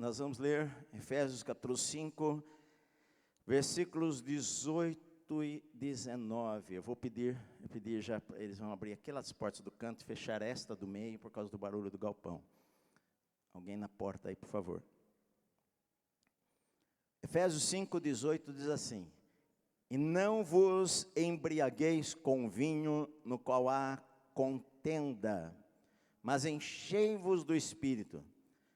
nós vamos ler Efésios capítulo 5, versículos 18 e 19. Eu vou pedir já, eles vão abrir aquelas portas do canto e fechar esta do meio por causa do barulho do galpão. Alguém na porta aí, por favor. Efésios 5, 18 diz assim: E não vos embriagueis com vinho no qual há contenda, mas enchei-vos do Espírito,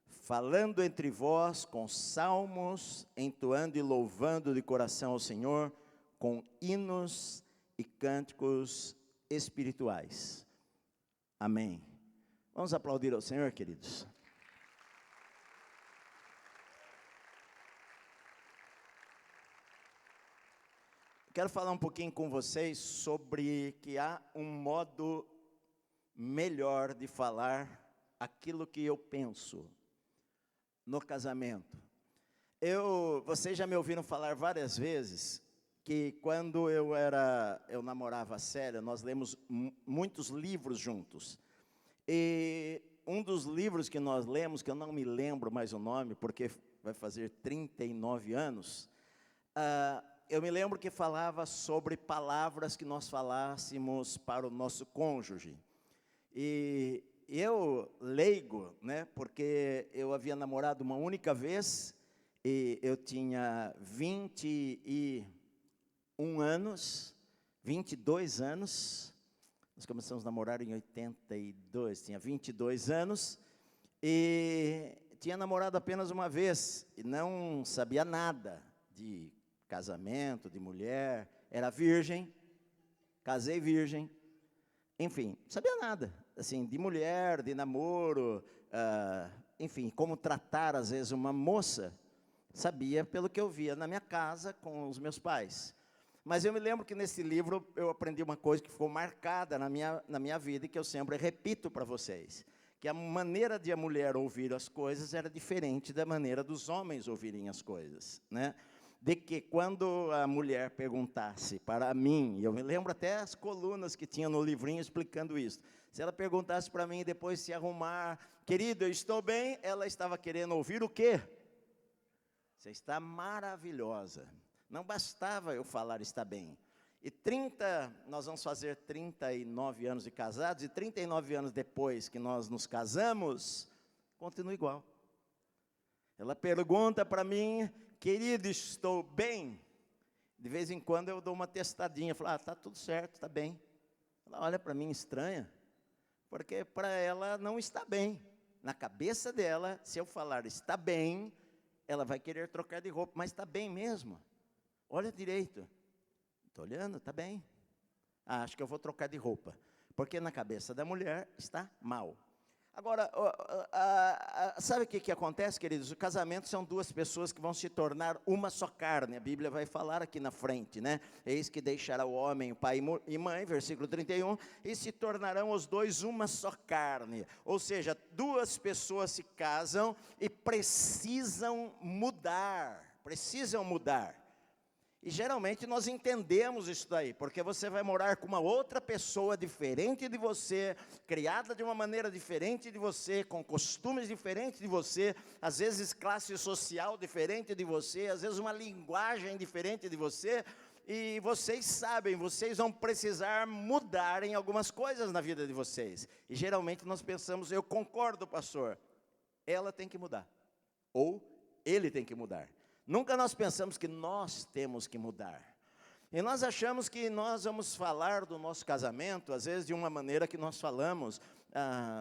falando entre vós com salmos, entoando e louvando de coração ao Senhor, com hinos e cânticos espirituais. Amém. Vamos aplaudir ao Senhor, queridos. Quero falar um pouquinho com vocês sobre que há um modo melhor de falar aquilo que eu penso no casamento. Vocês já me ouviram falar várias vezes que quando eu namorava a Célia, nós lemos muitos livros juntos. E um dos livros que nós lemos, que eu não me lembro mais o nome, porque vai fazer 39 anos, eu me lembro que falava sobre palavras que nós falássemos para o nosso cônjuge. E eu, leigo, né, porque eu havia namorado uma única vez, e eu tinha 21 anos, 22 anos, nós começamos a namorar em 82, tinha 22 anos, e tinha namorado apenas uma vez, e não sabia nada de casamento, de mulher, era virgem, casei virgem, enfim, não sabia nada, assim, de mulher, de namoro, enfim, como tratar às vezes uma moça, sabia pelo que eu via na minha casa com os meus pais. Mas eu me lembro que nesse livro eu aprendi uma coisa que ficou marcada na minha vida e que eu sempre repito para vocês, que a maneira de a mulher ouvir as coisas era diferente da maneira dos homens ouvirem as coisas, né? De que quando a mulher perguntasse para mim, e eu me lembro até as colunas que tinha no livrinho explicando isso, se ela perguntasse para mim depois se arrumar, querido, eu estou bem, ela estava querendo ouvir o quê? Você está maravilhosa. Não bastava eu falar está bem. E nós vamos fazer 39 anos de casados, e 39 anos depois que nós nos casamos, continua igual. Ela pergunta para mim, querido, estou bem? De vez em quando eu dou uma testadinha, falo, está tudo certo, está bem. Ela olha para mim estranha, porque para ela não está bem. Na cabeça dela, se eu falar está bem, ela vai querer trocar de roupa, mas está bem mesmo. Olha direito. Estou olhando, está bem. Acho que eu vou trocar de roupa, porque na cabeça da mulher está mal. Agora, sabe o que acontece, queridos? O casamento são duas pessoas que vão se tornar uma só carne. A Bíblia vai falar aqui na frente, né? Eis que deixará o homem, o pai e mãe, versículo 31, e se tornarão os dois uma só carne. Ou seja, duas pessoas se casam e precisam mudar. E geralmente nós entendemos isso daí, porque você vai morar com uma outra pessoa diferente de você, criada de uma maneira diferente de você, com costumes diferentes de você, às vezes classe social diferente de você, às vezes uma linguagem diferente de você, e vocês sabem, vocês vão precisar mudar em algumas coisas na vida de vocês. E geralmente nós pensamos, eu concordo, pastor, ela tem que mudar, ou ele tem que mudar. Nunca nós pensamos que nós temos que mudar. E nós achamos que nós vamos falar do nosso casamento, às vezes de uma maneira que nós falamos,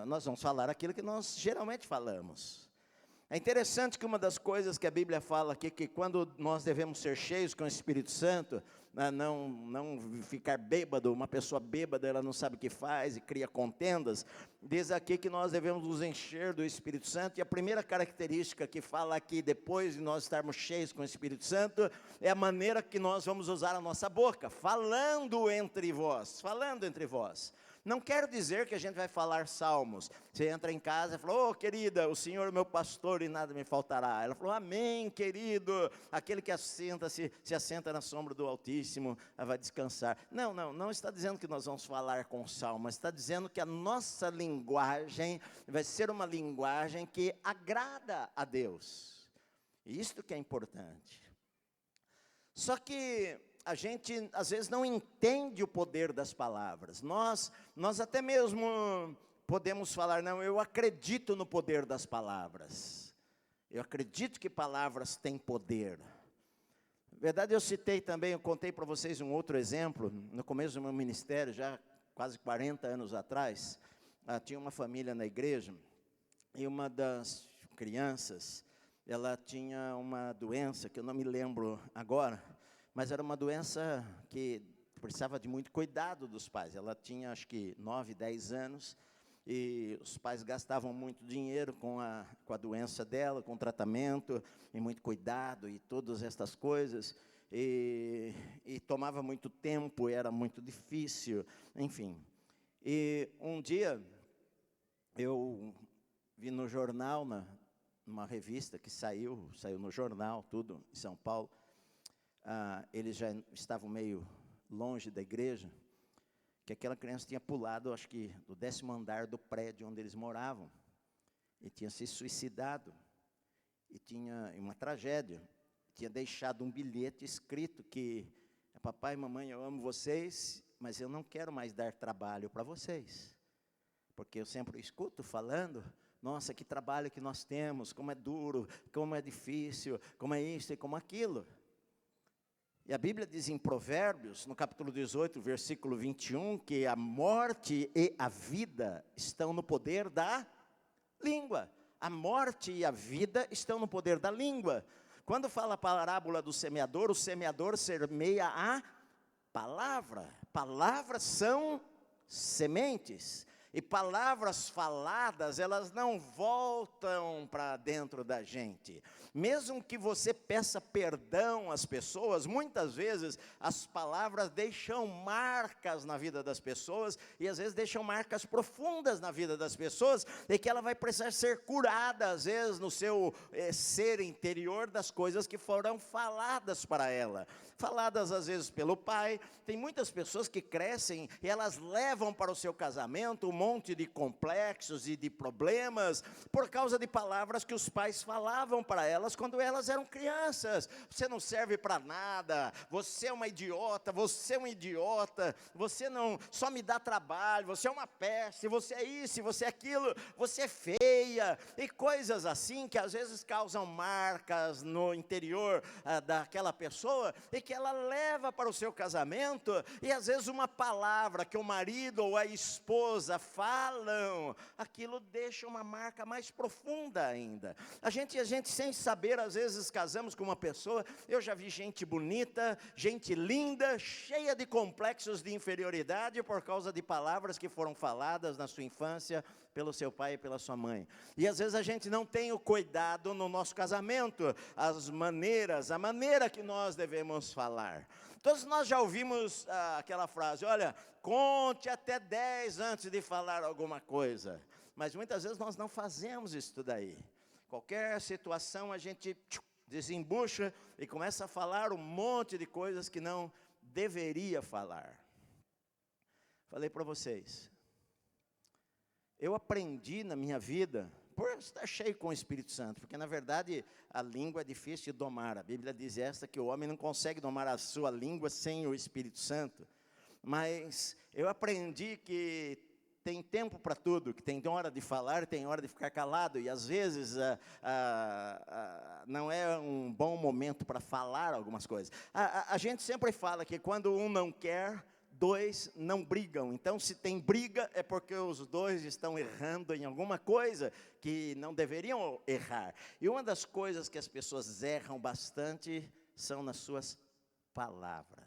nós vamos falar aquilo que nós geralmente falamos. É interessante que uma das coisas que a Bíblia fala aqui, que quando nós devemos ser cheios com o Espírito Santo, não ficar bêbado, uma pessoa bêbada, ela não sabe o que faz e cria contendas, diz aqui que nós devemos nos encher do Espírito Santo, e a primeira característica que fala aqui, depois de nós estarmos cheios com o Espírito Santo, é a maneira que nós vamos usar a nossa boca, falando entre vós. Não quero dizer que a gente vai falar salmos. Você entra em casa e fala, querida, o Senhor é meu pastor e nada me faltará. Ela falou, amém, querido. Aquele que se assenta na sombra do Altíssimo, vai descansar. Não está dizendo que nós vamos falar com salmos. Está dizendo que a nossa linguagem vai ser uma linguagem que agrada a Deus. Isto que é importante. Só que a gente, às vezes, não entende o poder das palavras. Nós até mesmo podemos falar, não, eu acredito no poder das palavras. Eu acredito que palavras têm poder. Na verdade, eu citei também, eu contei para vocês um outro exemplo, no começo do meu ministério, já quase 40 anos atrás, tinha uma família na igreja, e uma das crianças, ela tinha uma doença, que eu não me lembro agora, mas era uma doença que precisava de muito cuidado dos pais. Ela tinha, acho que, 9, 10 anos, e os pais gastavam muito dinheiro com a doença dela, com o tratamento, e muito cuidado, e todas estas coisas, e tomava muito tempo, era muito difícil, enfim. E um dia, eu vi no jornal, numa revista que saiu no jornal, tudo, em São Paulo, eles já estavam meio longe da igreja, que aquela criança tinha pulado, acho que, do 10º andar do prédio onde eles moravam, e tinha se suicidado, e tinha uma tragédia, tinha deixado um bilhete escrito que, papai e mamãe, eu amo vocês, mas eu não quero mais dar trabalho para vocês, porque eu sempre escuto falando, nossa, que trabalho que nós temos, como é duro, como é difícil, como é isso e como aquilo. E a Bíblia diz em Provérbios, no capítulo 18, versículo 21, que a morte e a vida estão no poder da língua. A morte e a vida estão no poder da língua. Quando fala a parábola do semeador, o semeador semeia a palavra. Palavras são sementes. E palavras faladas, elas não voltam para dentro da gente. Mesmo que você peça perdão às pessoas, muitas vezes as palavras deixam marcas na vida das pessoas, e às vezes deixam marcas profundas na vida das pessoas, e que ela vai precisar ser curada, às vezes, no seu ser interior, das coisas que foram faladas para ela. Faladas, às vezes, pelo pai. Tem muitas pessoas que crescem, e elas levam para o seu casamento um monte de complexos e de problemas, por causa de palavras que os pais falavam para elas quando elas eram crianças. Você não serve para nada, você é uma idiota, você é um idiota, você não, só me dá trabalho, você é uma peste, você é isso, você é aquilo, você é feia, e coisas assim que às vezes causam marcas no interior daquela pessoa, e que ela leva para o seu casamento, e às vezes uma palavra que o marido ou a esposa falam, aquilo deixa uma marca mais profunda ainda. A gente sem saber, às vezes casamos com uma pessoa, eu já vi gente bonita, gente linda, cheia de complexos de inferioridade por causa de palavras que foram faladas na sua infância pelo seu pai e pela sua mãe. E às vezes a gente não tem o cuidado no nosso casamento, a maneira que nós devemos falar. Todos nós já ouvimos aquela frase, olha, conte até 10 antes de falar alguma coisa. Mas muitas vezes nós não fazemos isso daí. Qualquer situação a gente desembucha e começa a falar um monte de coisas que não deveria falar. Falei para vocês, eu aprendi na minha vida, por estar cheio com o Espírito Santo, porque na verdade a língua é difícil de domar. A Bíblia diz que o homem não consegue domar a sua língua sem o Espírito Santo. Mas eu aprendi que tem tempo para tudo, que tem hora de falar e tem hora de ficar calado, e às vezes não é um bom momento para falar algumas coisas. A gente sempre fala que quando um não quer, 2 não brigam. Então, se tem briga, é porque os 2 estão errando em alguma coisa que não deveriam errar. E uma das coisas que as pessoas erram bastante são nas suas palavras.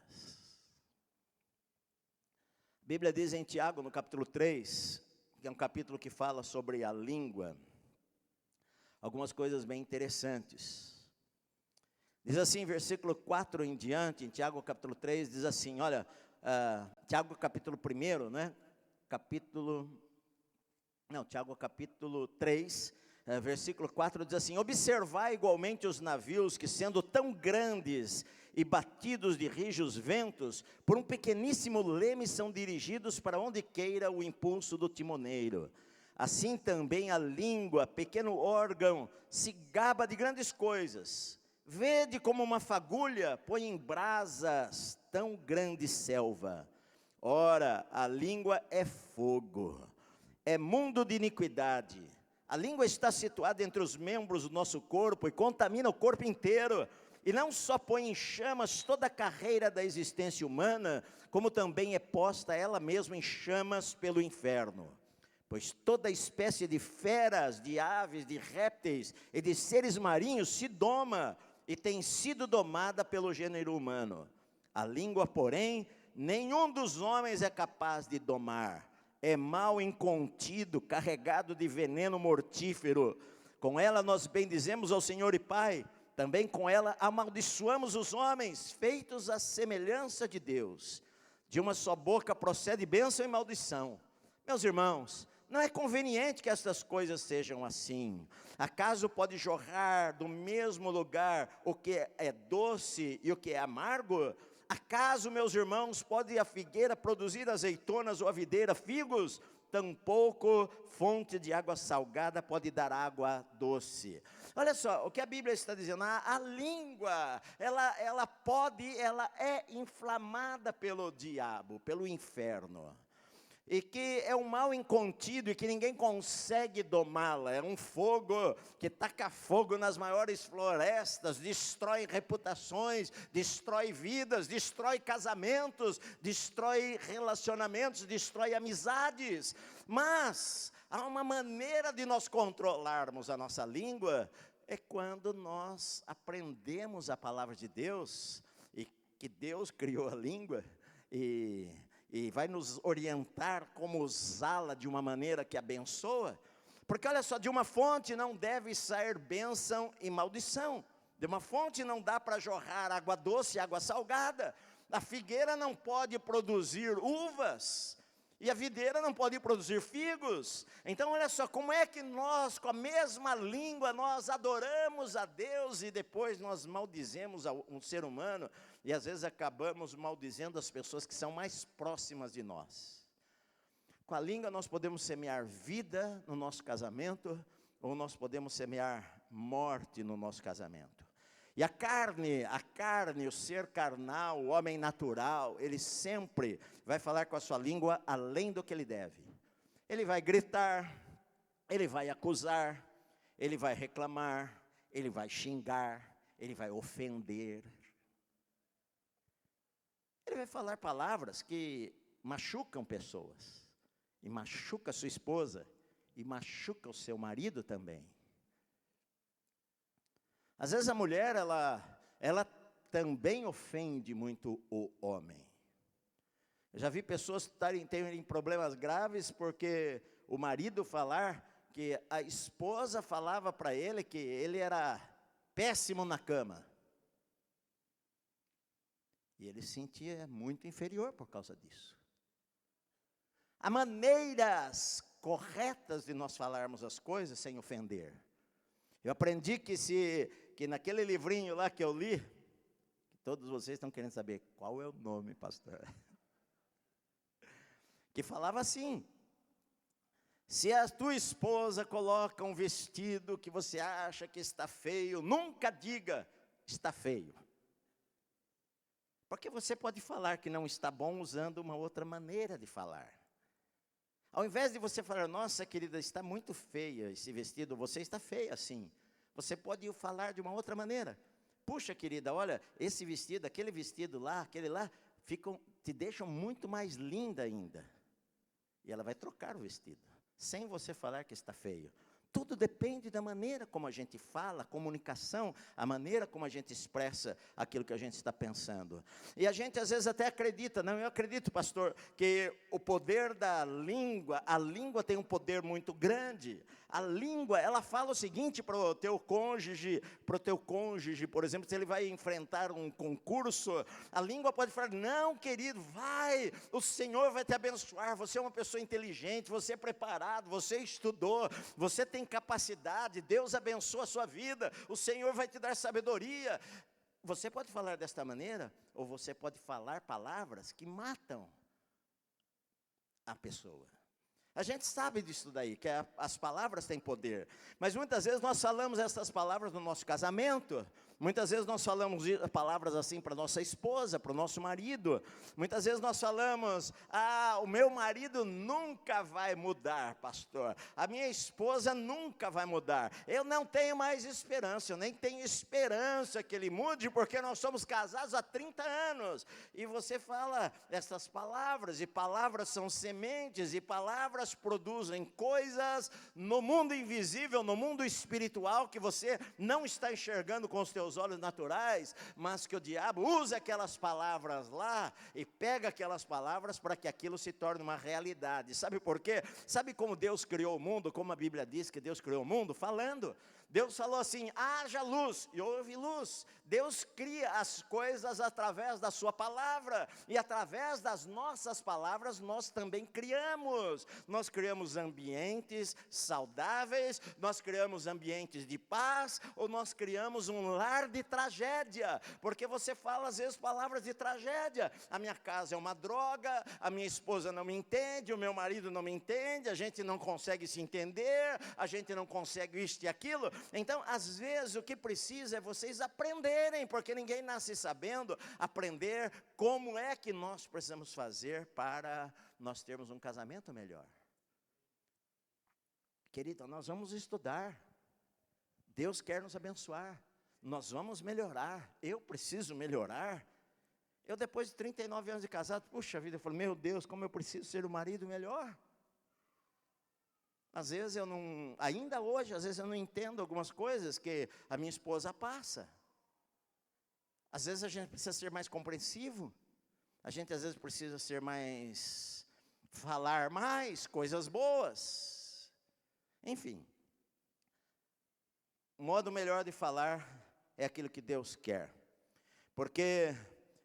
A Bíblia diz em Tiago, no capítulo 3, que é um capítulo que fala sobre a língua, algumas coisas bem interessantes. Diz assim, versículo 4 em diante, em Tiago capítulo 3, diz assim, olha, Tiago capítulo 1, né? Tiago capítulo 3, versículo 4 diz assim, observai igualmente os navios que sendo tão grandes e batidos de rijos ventos, por um pequeníssimo leme são dirigidos para onde queira o impulso do timoneiro. Assim também a língua, pequeno órgão, se gaba de grandes coisas. Vede como uma fagulha põe em brasas tão grande selva. Ora, a língua é fogo, é mundo de iniquidade. A língua está situada entre os membros do nosso corpo e contamina o corpo inteiro. E não só põe em chamas toda a carreira da existência humana, como também é posta ela mesma em chamas pelo inferno. Pois toda espécie de feras, de aves, de répteis e de seres marinhos se doma e tem sido domada pelo gênero humano. A língua, porém, nenhum dos homens é capaz de domar. É mal incontido, carregado de veneno mortífero. Com ela nós bendizemos ao Senhor e Pai. Também com ela amaldiçoamos os homens, feitos à semelhança de Deus. De uma só boca procede bênção e maldição. Meus irmãos, não é conveniente que estas coisas sejam assim. Acaso pode jorrar do mesmo lugar o que é doce e o que é amargo? Acaso, meus irmãos, pode a figueira produzir azeitonas ou a videira figos? Tampouco fonte de água salgada pode dar água doce. Olha só, o que a Bíblia está dizendo, a língua, ela é inflamada pelo diabo, pelo inferno. E que é um mal incontido e que ninguém consegue domá-la. É um fogo que taca fogo nas maiores florestas, destrói reputações, destrói vidas, destrói casamentos, destrói relacionamentos, destrói amizades. Mas há uma maneira de nós controlarmos a nossa língua, é quando nós aprendemos a palavra de Deus, e que Deus criou a língua, e vai nos orientar como usá-la de uma maneira que abençoa. Porque olha só, de uma fonte não deve sair bênção e maldição. De uma fonte não dá para jorrar água doce e água salgada. A figueira não pode produzir uvas, e a videira não pode produzir figos. Então olha só, como é que nós, com a mesma língua, nós adoramos a Deus e depois nós maldizemos um ser humano, e às vezes acabamos maldizendo as pessoas que são mais próximas de nós. Com a língua nós podemos semear vida no nosso casamento, ou nós podemos semear morte no nosso casamento. E a carne, o ser carnal, o homem natural, ele sempre vai falar com a sua língua além do que ele deve. Ele vai gritar, ele vai acusar, ele vai reclamar, ele vai xingar, ele vai ofender. Ele vai falar palavras que machucam pessoas, e machuca a sua esposa, e machuca o seu marido também. Às vezes a mulher, ela também ofende muito o homem. Eu já vi pessoas terem problemas graves porque o marido falar que a esposa falava para ele que ele era péssimo na cama. E ele se sentia muito inferior por causa disso. Há maneiras corretas de nós falarmos as coisas sem ofender. Eu aprendi que naquele livrinho lá que eu li, que todos vocês estão querendo saber qual é o nome, pastor, que falava assim: se a tua esposa coloca um vestido que você acha que está feio, nunca diga está feio. Porque você pode falar que não está bom usando uma outra maneira de falar. Ao invés de você falar, nossa querida, está muito feia esse vestido, você está feia assim. Você pode falar de uma outra maneira. Puxa querida, olha, esse vestido, aquele vestido lá, aquele lá, te deixam muito mais linda ainda. E ela vai trocar o vestido, sem você falar que está feio. Tudo depende da maneira como a gente fala, a comunicação, a maneira como a gente expressa aquilo que a gente está pensando. E a gente às vezes até acredita, não, eu acredito, pastor, que o poder da língua, a língua tem um poder muito grande. A língua, ela fala o seguinte para o teu cônjuge, por exemplo, se ele vai enfrentar um concurso, a língua pode falar, não querido, vai, o Senhor vai te abençoar, você é uma pessoa inteligente, você é preparado, você estudou, você tem capacidade, Deus abençoa a sua vida, o Senhor vai te dar sabedoria. Você pode falar desta maneira, ou você pode falar palavras que matam a pessoa. A gente sabe disso daí, que as palavras têm poder. Mas muitas vezes nós falamos essas palavras no nosso casamento. Muitas vezes nós falamos palavras assim para nossa esposa, para o nosso marido. Muitas vezes nós falamos, o meu marido nunca vai mudar, pastor. A minha esposa nunca vai mudar. Eu não tenho mais esperança, eu nem tenho esperança que ele mude, porque nós somos casados há 30 anos. E você fala essas palavras, e palavras são sementes, e palavras produzem coisas no mundo invisível, no mundo espiritual, que você não está enxergando com os teus olhos naturais, mas que o diabo usa aquelas palavras lá e pega aquelas palavras para que aquilo se torne uma realidade. Sabe por quê? Sabe como Deus criou o mundo, como a Bíblia diz que Deus criou o mundo? Falando. Deus falou assim, haja luz, e houve luz. Deus cria as coisas através da sua palavra, e através das nossas palavras nós também criamos. Nós criamos ambientes saudáveis, nós criamos ambientes de paz, ou nós criamos um lar de tragédia, porque você fala às vezes palavras de tragédia. A minha casa é uma droga, a minha esposa não me entende, o meu marido não me entende, a gente não consegue se entender, a gente não consegue isto e aquilo. Então, às vezes, o que precisa é vocês aprenderem, porque ninguém nasce sabendo, aprender como é que nós precisamos fazer para nós termos um casamento melhor. Querido, nós vamos estudar, Deus quer nos abençoar, nós vamos melhorar, eu preciso melhorar. Eu, depois de 39 anos de casado, puxa vida, eu falo, meu Deus, como eu preciso ser o marido melhor. Às vezes eu não, ainda hoje, às vezes eu não entendo algumas coisas que a minha esposa passa. Às vezes a gente precisa ser mais compreensivo. A gente às vezes precisa ser mais, falar mais coisas boas. Enfim. O modo melhor de falar é aquilo que Deus quer. Porque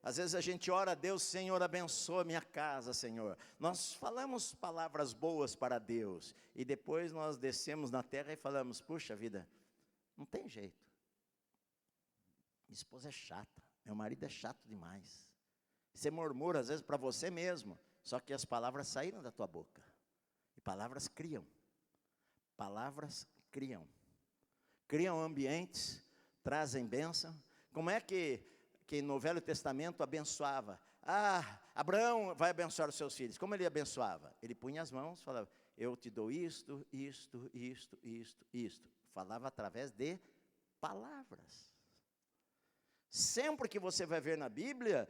às vezes a gente ora a Deus, Senhor, abençoa minha casa, Senhor. Nós falamos palavras boas para Deus, e depois nós descemos na terra e falamos, puxa vida, não tem jeito. Minha esposa é chata, meu marido é chato demais. Você murmura às vezes para você mesmo, só que as palavras saíram da tua boca. E palavras criam. Palavras criam. Criam ambientes, trazem bênção. Como é que no Velho Testamento abençoava? Abraão vai abençoar os seus filhos. Como ele abençoava? Ele punha as mãos, falava, eu te dou isto. Falava através de palavras. Sempre que você vai ver na Bíblia,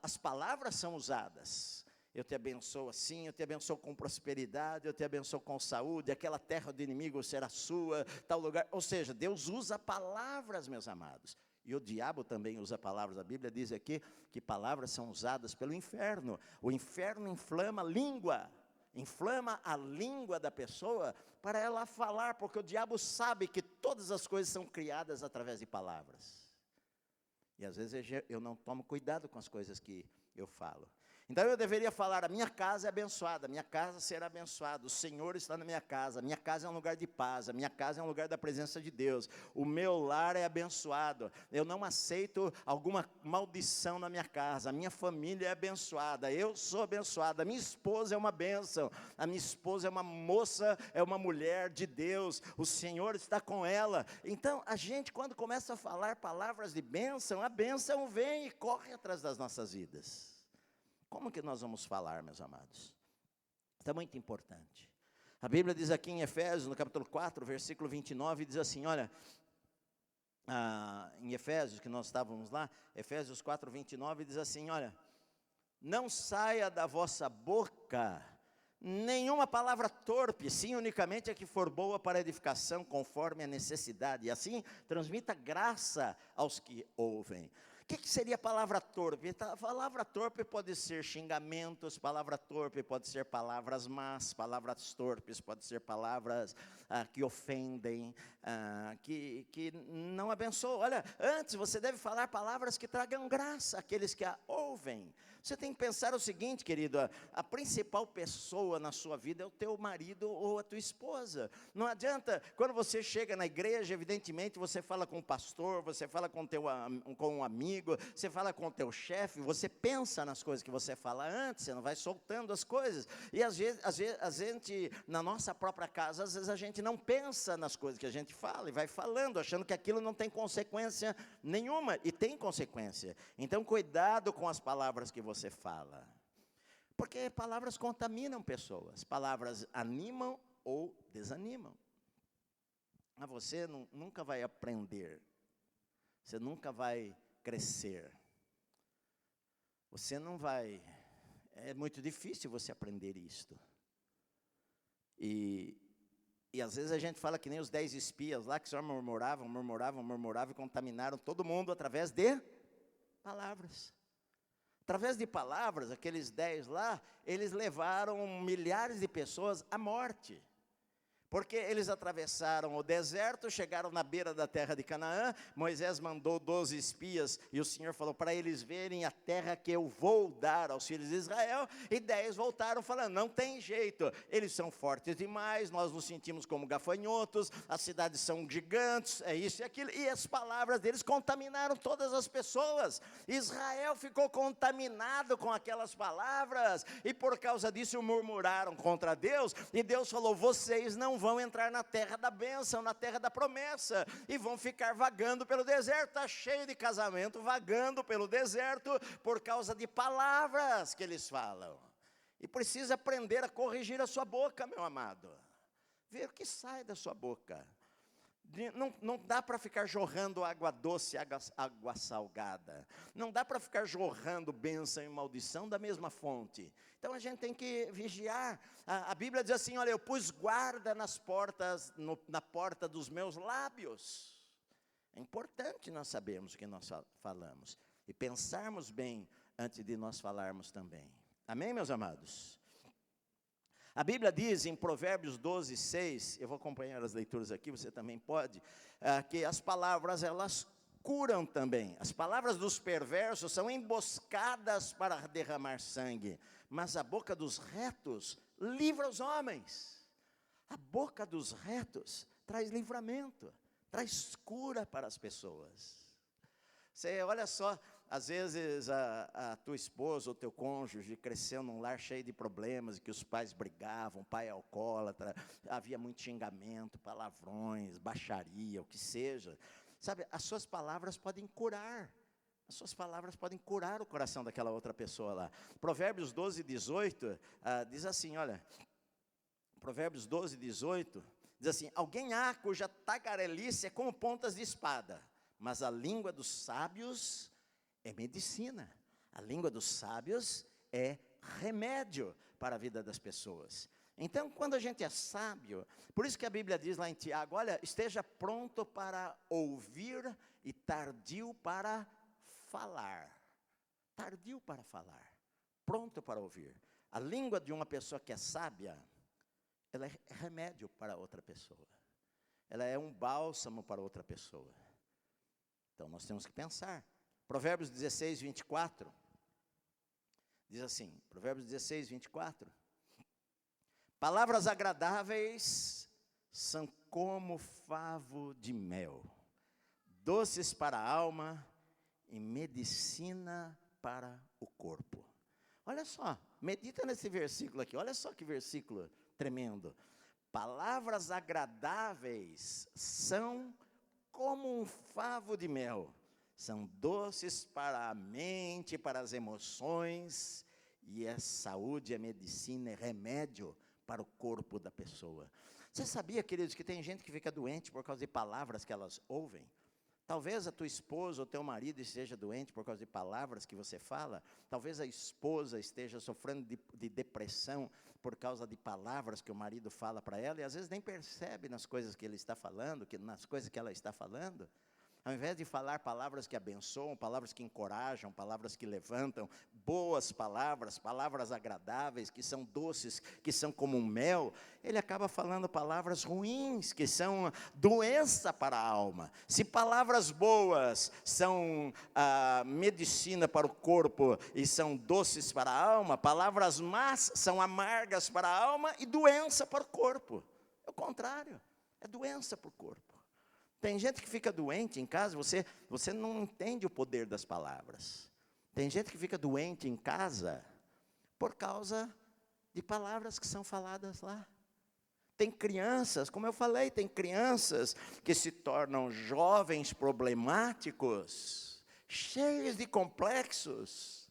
as palavras são usadas. Eu te abençoo assim, eu te abençoo com prosperidade, eu te abençoo com saúde, aquela terra do inimigo será sua, tal lugar. Ou seja, Deus usa palavras, meus amados. E o diabo também usa palavras. A Bíblia diz aqui que palavras são usadas pelo inferno. O inferno inflama a língua. Inflama a língua da pessoa para ela falar. Porque o diabo sabe que todas as coisas são criadas através de palavras. E às vezes eu não tomo cuidado com as coisas que eu falo. Então eu deveria falar, a minha casa é abençoada, a minha casa será abençoada, o Senhor está na minha casa, a minha casa é um lugar de paz, a minha casa é um lugar da presença de Deus, o meu lar é abençoado, eu não aceito alguma maldição na minha casa, a minha família é abençoada, eu sou abençoada, a minha esposa é uma bênção, a minha esposa é uma moça, é uma mulher de Deus, o Senhor está com ela. Então a gente, quando começa a falar palavras de bênção, a bênção vem e corre atrás das nossas vidas. Como que nós vamos falar, meus amados? Isso é muito importante. A Bíblia diz aqui em Efésios, no capítulo 4, versículo 29, diz assim, olha, em Efésios, que nós estávamos lá, Efésios 4, 29, diz assim, olha, não saia da vossa boca nenhuma palavra torpe, sim unicamente a que for boa para edificação, conforme a necessidade, e assim transmita graça aos que ouvem. O que seria palavra torpe? A palavra torpe pode ser xingamentos, palavra torpe pode ser palavras más, palavras torpes pode ser palavras que ofendem, que não abençoam. Olha, antes você deve falar palavras que tragam graça àqueles que a ouvem. Você tem que pensar o seguinte, querido, a principal pessoa na sua vida é o teu marido ou a tua esposa. Não adianta, quando você chega na igreja, evidentemente, você fala com o pastor, você fala com um amigo, você fala com o teu chefe, você pensa nas coisas que você fala antes, você não vai soltando as coisas. E às vezes, a gente, na nossa própria casa, às vezes a gente não pensa nas coisas que a gente fala, e vai falando, achando que aquilo não tem consequência nenhuma, e tem consequência. Então, cuidado com as palavras que você fala, porque palavras contaminam pessoas, palavras animam ou desanimam. Mas você nunca vai aprender, você nunca vai crescer, você não vai, é muito difícil você aprender isto. E às vezes a gente fala que nem os 10 espias lá, que só murmuravam e contaminaram todo mundo através de palavras. Através de palavras, aqueles 10 lá, eles levaram milhares de pessoas à morte. Porque eles atravessaram o deserto, chegaram na beira da terra de Canaã, Moisés mandou 12 espias, e o Senhor falou para eles verem a terra que eu vou dar aos filhos de Israel, e 10 voltaram falando, não tem jeito, eles são fortes demais, nós nos sentimos como gafanhotos, as cidades são gigantes, é isso e aquilo, e as palavras deles contaminaram todas as pessoas. Israel ficou contaminado com aquelas palavras, e por causa disso murmuraram contra Deus, e Deus falou, vocês não vão entrar na terra da bênção, na terra da promessa, e vão ficar vagando pelo deserto. Está cheio de casamento vagando pelo deserto, por causa de palavras que eles falam. E precisa aprender a corrigir a sua boca, meu amado, ver o que sai da sua boca. Não dá para ficar jorrando água doce, água salgada. Não dá para ficar jorrando bênção e maldição da mesma fonte. Então a gente tem que vigiar. A Bíblia diz assim, olha, eu pus guarda nas portas, na porta dos meus lábios. É importante nós sabermos o que nós falamos. E pensarmos bem antes de nós falarmos também. Amém, meus amados? A Bíblia diz em Provérbios 12, 6, eu vou acompanhar as leituras aqui, você também pode, que as palavras, elas curam também. As palavras dos perversos são emboscadas para derramar sangue, mas a boca dos retos livra os homens. A boca dos retos traz livramento, traz cura para as pessoas. Você olha só, às vezes a tua esposa ou teu cônjuge cresceu num lar cheio de problemas, que os pais brigavam, pai é alcoólatra, havia muito xingamento, palavrões, baixaria, o que seja. Sabe, as suas palavras podem curar. As suas palavras podem curar o coração daquela outra pessoa lá. Provérbios 12, 18, diz assim, olha, Provérbios 12, 18, diz assim, alguém há cuja tagarelice é como pontas de espada, mas a língua dos sábios é medicina. A língua dos sábios é remédio para a vida das pessoas. Então, quando a gente é sábio, por isso que a Bíblia diz lá em Tiago, olha, esteja pronto para ouvir e tardio para falar. Tardio para falar, pronto para ouvir. A língua de uma pessoa que é sábia, ela é remédio para outra pessoa. Ela é um bálsamo para outra pessoa. Então, nós temos que pensar. Provérbios 16, 24, diz assim, Provérbios 16, 24, palavras agradáveis são como favo de mel, doces para a alma e medicina para o corpo. Olha só, medita nesse versículo aqui, olha só que versículo tremendo. Palavras agradáveis são como um favo de mel, são doces para a mente, para as emoções, e é saúde, é medicina, é remédio para o corpo da pessoa. Você sabia, queridos, que tem gente que fica doente por causa de palavras que elas ouvem? Talvez a tua esposa ou teu marido esteja doente por causa de palavras que você fala. Talvez a esposa esteja sofrendo de depressão por causa de palavras que o marido fala para ela, e às vezes nem percebe nas coisas que ele está falando, nas coisas que ela está falando. Ao invés de falar palavras que abençoam, palavras que encorajam, palavras que levantam, boas palavras, palavras agradáveis, que são doces, que são como um mel, ele acaba falando palavras ruins, que são doença para a alma. Se palavras boas são medicina para o corpo e são doces para a alma, palavras más são amargas para a alma e doença para o corpo. É o contrário, é doença para o corpo. Tem gente que fica doente em casa, você não entende o poder das palavras. Tem gente que fica doente em casa por causa de palavras que são faladas lá. Tem crianças, como eu falei, tem crianças que se tornam jovens problemáticos, cheios de complexos.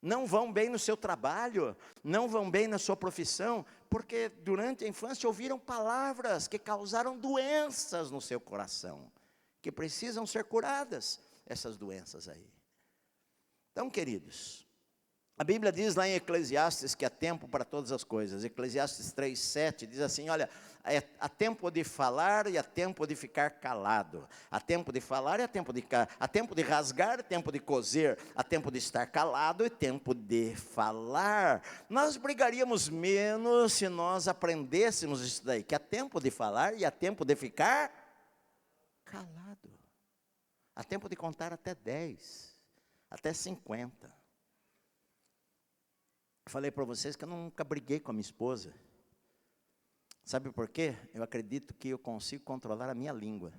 Não vão bem no seu trabalho, não vão bem na sua profissão, porque durante a infância ouviram palavras que causaram doenças no seu coração, que precisam ser curadas, essas doenças aí. Então, queridos, a Bíblia diz lá em Eclesiastes que há tempo para todas as coisas. Eclesiastes 3:7 diz assim, olha, há tempo de falar e há tempo de ficar calado. Há tempo de falar e há tempo de rasgar, tempo de coser, há tempo de estar calado e tempo de falar. Nós brigaríamos menos se nós aprendêssemos isso daí, que há tempo de falar e há tempo de ficar calado. Há tempo de contar até 10, até 50. Falei para vocês que eu nunca briguei com a minha esposa. Sabe por quê? Eu acredito que eu consigo controlar a minha língua.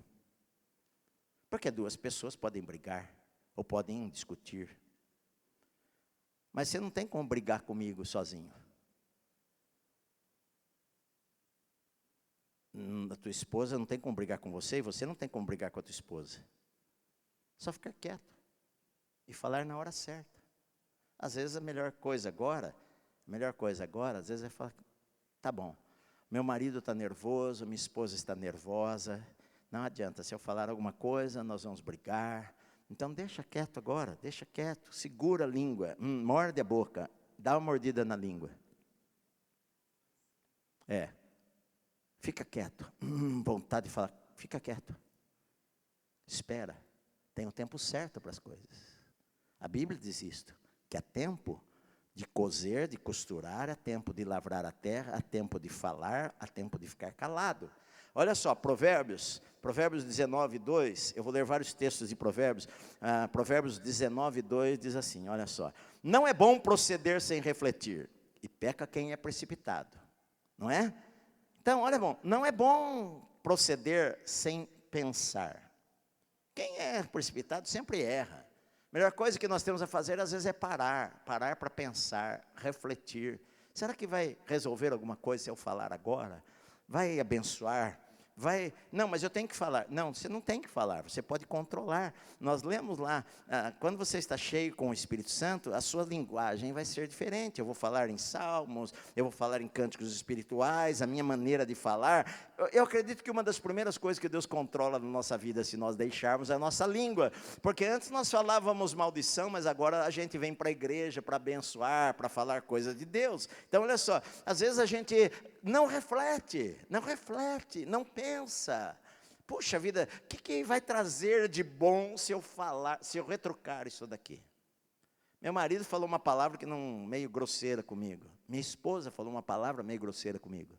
Porque duas pessoas podem brigar, ou podem discutir. Mas você não tem como brigar comigo sozinho. A tua esposa não tem como brigar com você, e você não tem como brigar com a tua esposa. Só ficar quieto e falar na hora certa. Às vezes a melhor coisa agora, às vezes é falar, tá bom, meu marido está nervoso, minha esposa está nervosa, não adianta, se eu falar alguma coisa, nós vamos brigar, então deixa quieto agora, deixa quieto, segura a língua, morde a boca, dá uma mordida na língua. Fica quieto, vontade de falar, fica quieto, espera, tem o tempo certo para as coisas. A Bíblia diz isto, que há tempo de coser, de costurar, há tempo de lavrar a terra, há tempo de falar, há tempo de ficar calado. Olha só, Provérbios 19:2, eu vou ler vários textos de Provérbios. Provérbios 19:2 diz assim, olha só. Não é bom proceder sem refletir, e peca quem é precipitado, não é? Então, olha, não é bom proceder sem pensar. Quem é precipitado sempre erra. A melhor coisa que nós temos a fazer, às vezes, é parar para pensar, refletir. Será que vai resolver alguma coisa se eu falar agora? Vai abençoar? Não, mas eu tenho que falar. Não, você não tem que falar, você pode controlar. Nós lemos lá, quando você está cheio com o Espírito Santo, a sua linguagem vai ser diferente. Eu vou falar em salmos, eu vou falar em cânticos espirituais, a minha maneira de falar. Eu acredito que uma das primeiras coisas que Deus controla na nossa vida, se nós deixarmos, é a nossa língua. Porque antes nós falávamos maldição, mas agora a gente vem para a igreja para abençoar, para falar coisas de Deus. Então, olha só, às vezes a gente não reflete, não pensa. Puxa vida, o que vai trazer de bom se eu falar, se eu retrucar isso daqui? Meu marido falou uma palavra meio grosseira comigo. Minha esposa falou uma palavra meio grosseira comigo.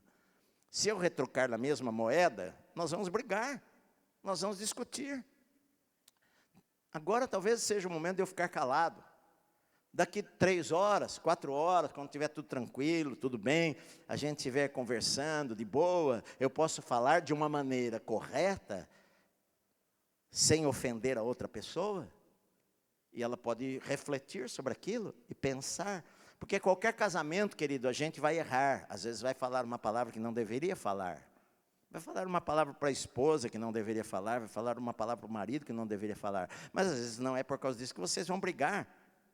Se eu retrucar na mesma moeda, nós vamos brigar, nós vamos discutir. Agora talvez seja o momento de eu ficar calado. Daqui 3 horas, 4 horas, quando estiver tudo tranquilo, tudo bem, a gente estiver conversando de boa, eu posso falar de uma maneira correta, sem ofender a outra pessoa, e ela pode refletir sobre aquilo e pensar. Porque qualquer casamento, querido, a gente vai errar. Às vezes vai falar uma palavra que não deveria falar. Vai falar uma palavra para a esposa que não deveria falar, vai falar uma palavra para o marido que não deveria falar. Mas às vezes não é por causa disso que vocês vão brigar.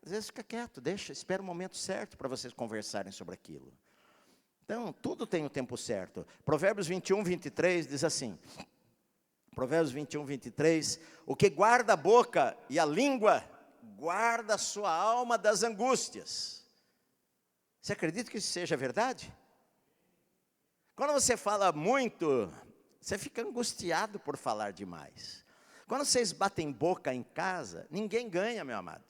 Às vezes fica quieto, espera o momento certo para vocês conversarem sobre aquilo. Então, tudo tem o tempo certo. Provérbios 21:23 diz assim, Provérbios 21:23, o que guarda a boca e a língua, guarda a sua alma das angústias. Você acredita que isso seja verdade? Quando você fala muito, você fica angustiado por falar demais. Quando vocês batem boca em casa, ninguém ganha, meu amado.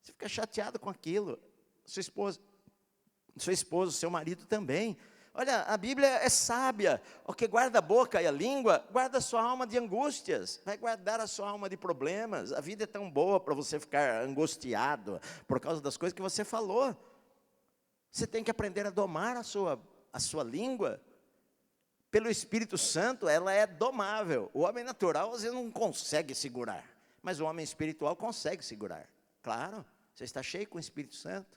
Você fica chateado com aquilo. Sua esposa, seu marido também. Olha, a Bíblia é sábia. O que guarda a boca e a língua, guarda a sua alma de angústias. Vai guardar a sua alma de problemas. A vida é tão boa para você ficar angustiado por causa das coisas que você falou. Você tem que aprender a domar a sua língua. Pelo Espírito Santo, ela é domável. O homem natural, às vezes, não consegue segurar. Mas o homem espiritual consegue segurar. Claro, você está cheio com o Espírito Santo.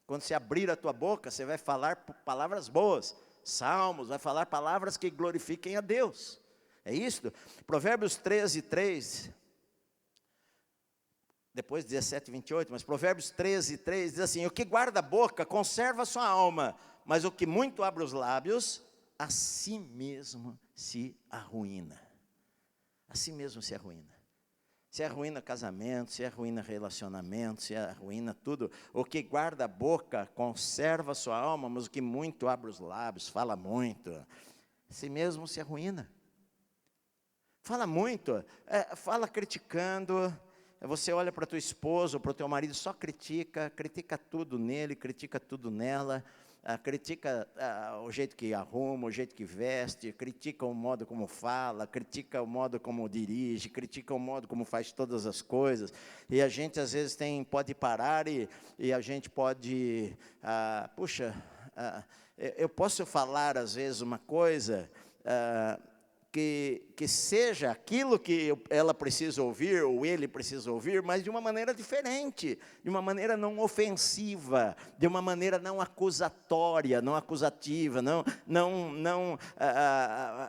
Quando você abrir a tua boca, você vai falar palavras boas, salmos, vai falar palavras que glorifiquem a Deus. É isso? Provérbios 13, 3, depois 17, 28, mas Provérbios 13, 3 diz assim: o que guarda a boca conserva a sua alma, mas o que muito abre os lábios, a si mesmo se arruína. A si mesmo se arruína. Se arruína casamento, se arruína relacionamento, se arruína tudo. O que guarda a boca conserva a sua alma, mas o que muito abre os lábios, fala muito, a si mesmo se arruína. Fala muito, fala criticando. Você olha para tua esposa ou para o teu marido, só critica tudo nele, critica tudo nela. Critica o jeito que arruma, o jeito que veste, critica o modo como fala, critica o modo como dirige, critica o modo como faz todas as coisas. E a gente às vezes pode parar e a gente pode, eu posso falar às vezes uma coisa que seja aquilo que ela precisa ouvir, ou ele precisa ouvir, mas de uma maneira diferente, de uma maneira não ofensiva, de uma maneira não acusatória, não acusativa, não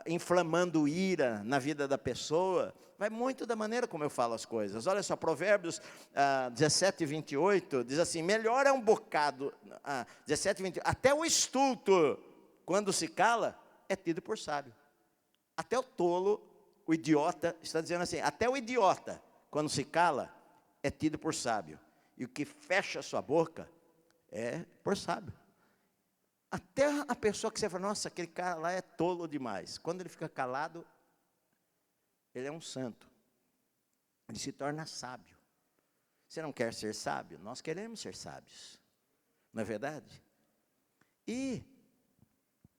inflamando ira na vida da pessoa. Vai muito da maneira como eu falo as coisas. Olha só, Provérbios 17, 28, diz assim: melhor é um bocado, 17, 28, até o estulto, quando se cala, é tido por sábio. Até o tolo, o idiota, está dizendo assim, até o idiota, quando se cala, é tido por sábio. E o que fecha a sua boca é por sábio. Até a pessoa que você fala, nossa, aquele cara lá é tolo demais. Quando ele fica calado, ele é um santo. Ele se torna sábio. Você não quer ser sábio? Nós queremos ser sábios. Não é verdade? E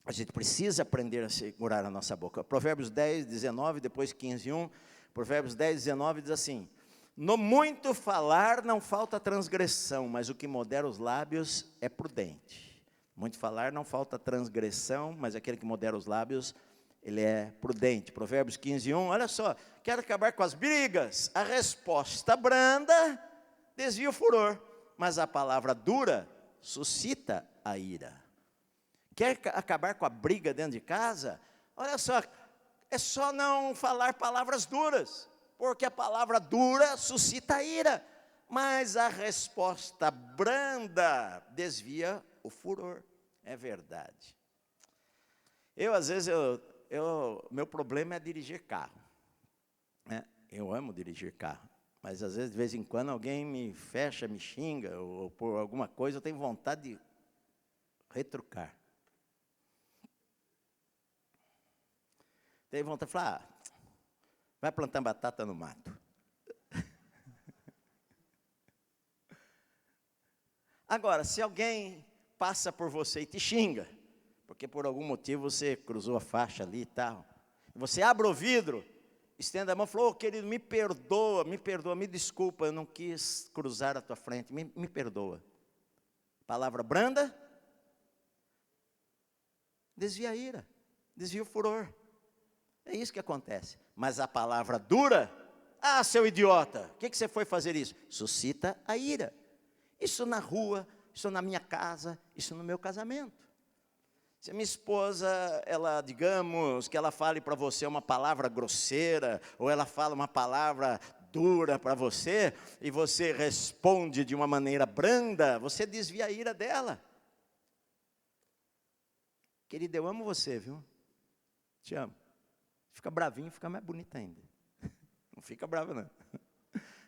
a gente precisa aprender a segurar a nossa boca. Provérbios 10, 19, depois 15, 1. Provérbios 10, 19 diz assim: no muito falar não falta transgressão, mas o que modera os lábios é prudente. Muito falar não falta transgressão, mas aquele que modera os lábios, ele é prudente. Provérbios 15, 1. Olha só, quero acabar com as brigas. A resposta branda desvia o furor, mas a palavra dura suscita a ira. Quer acabar com a briga dentro de casa? Olha só, é só não falar palavras duras, porque a palavra dura suscita a ira, mas a resposta branda desvia o furor. É verdade. Às vezes, meu problema é dirigir carro, né? Eu amo dirigir carro, mas às vezes, de vez em quando, alguém me fecha, me xinga, ou por alguma coisa, eu tenho vontade de retrucar. Tem vontade de falar, vai plantar batata no mato. Agora, se alguém passa por você e te xinga, porque por algum motivo você cruzou a faixa ali e tal, você abre o vidro, estende a mão e fala, querido, me perdoa, me desculpa, eu não quis cruzar a tua frente, me perdoa. Palavra branda, desvia a ira, desvia o furor. É isso que acontece. Mas a palavra dura, seu idiota, o que você foi fazer isso? Suscita a ira. Isso na rua, isso na minha casa, isso no meu casamento. Se a minha esposa, digamos, que ela fale para você uma palavra grosseira, ou ela fala uma palavra dura para você, e você responde de uma maneira branda, você desvia a ira dela. Querida, eu amo você, viu? Te amo. Fica bravinho, fica mais bonita ainda. Não fica bravo, não.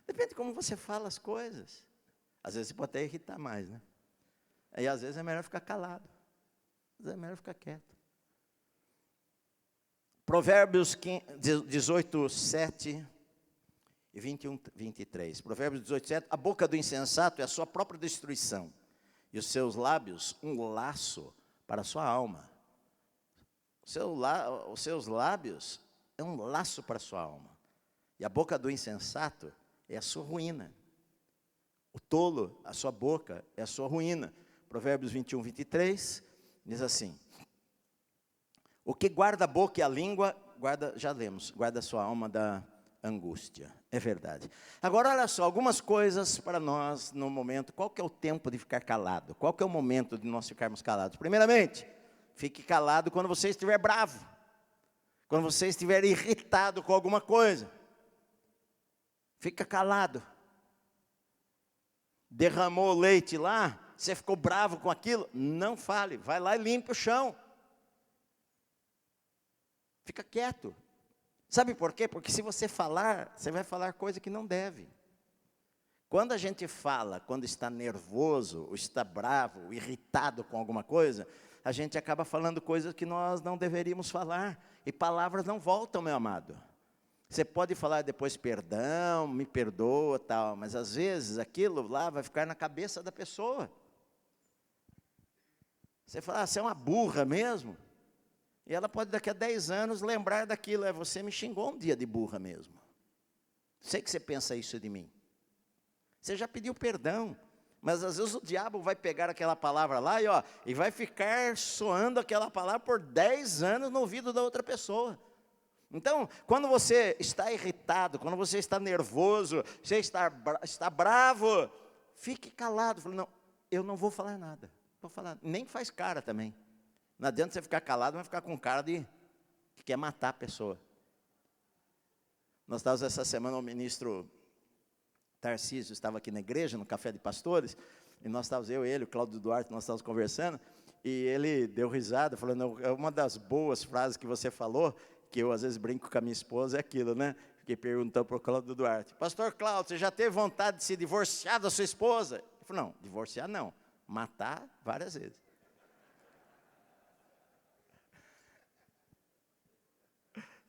Depende de como você fala as coisas. Às vezes você pode até irritar mais, né? Aí às vezes é melhor ficar calado. Às vezes é melhor ficar quieto. Provérbios 18, 7 e 21, 23. Provérbios 18, 7. A boca do insensato é a sua própria destruição, e os seus lábios um laço para a sua alma. Os seus lábios é um laço para a sua alma. E a boca do insensato é a sua ruína. O tolo, a sua boca é a sua ruína. Provérbios 21, 23, diz assim: o que guarda a boca e a língua, já lemos, guarda a sua alma da angústia. É verdade. Agora, olha só, algumas coisas para nós no momento. Qual que é o tempo de ficar calado? Qual que é o momento de nós ficarmos calados? Primeiramente, fique calado quando você estiver bravo. Quando você estiver irritado com alguma coisa. Fica calado. Derramou leite lá, você ficou bravo com aquilo, não fale, vai lá e limpe o chão. Fica quieto. Sabe por quê? Porque se você falar, você vai falar coisa que não deve. Quando a gente fala, quando está nervoso, ou está bravo, ou irritado com alguma coisa, a gente acaba falando coisas que nós não deveríamos falar. E palavras não voltam, meu amado. Você pode falar depois perdão, me perdoa, tal, mas às vezes aquilo lá vai ficar na cabeça da pessoa. Você fala, você é uma burra mesmo? E ela pode daqui a 10 anos lembrar daquilo, você me xingou um dia de burra mesmo. Sei que você pensa isso de mim. Você já pediu perdão, mas às vezes o diabo vai pegar aquela palavra lá e vai ficar soando aquela palavra por 10 anos no ouvido da outra pessoa. Então, quando você está irritado, quando você está nervoso, você está bravo, fique calado. Fala, não, eu não vou falar nada. Vou falar, nem faz cara também. Não adianta você ficar calado, vai ficar com cara de que quer matar a pessoa. Nós estávamos essa semana, o ministro Tarcísio estava aqui na igreja, no Café de Pastores, e nós estávamos, eu, ele, o Cláudio Duarte, nós estávamos conversando, e ele deu risada, falando, uma das boas frases que você falou, que eu às vezes brinco com a minha esposa, é aquilo, né? Fiquei perguntando para o Cláudio Duarte, pastor Cláudio, você já teve vontade de se divorciar da sua esposa? Ele falou, não, divorciar não, matar várias vezes.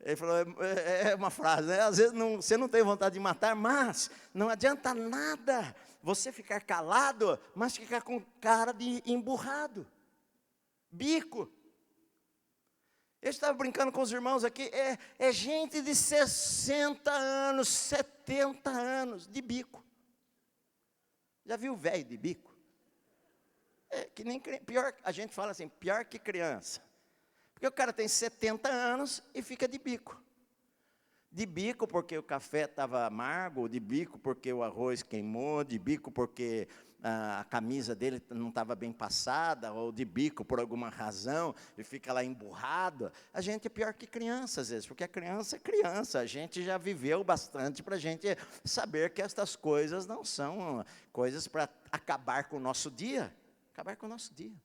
Ele falou, é uma frase, né? Às vezes você não tem vontade de matar, mas não adianta nada você ficar calado, mas ficar com cara de emburrado, bico. Eu estava brincando com os irmãos aqui, é gente de 60 anos, 70 anos, de bico. Já viu velho de bico? É que nem pior, a gente fala assim, pior que criança. Porque o cara tem 70 anos e fica de bico. De bico porque o café estava amargo, de bico porque o arroz queimou, de bico porque a camisa dele não estava bem passada, ou de bico por alguma razão, e fica lá emburrado. A gente é pior que criança, às vezes, porque a criança é criança. A gente já viveu bastante para a gente saber que estas coisas não são coisas para acabar com o nosso dia. Acabar com o nosso dia.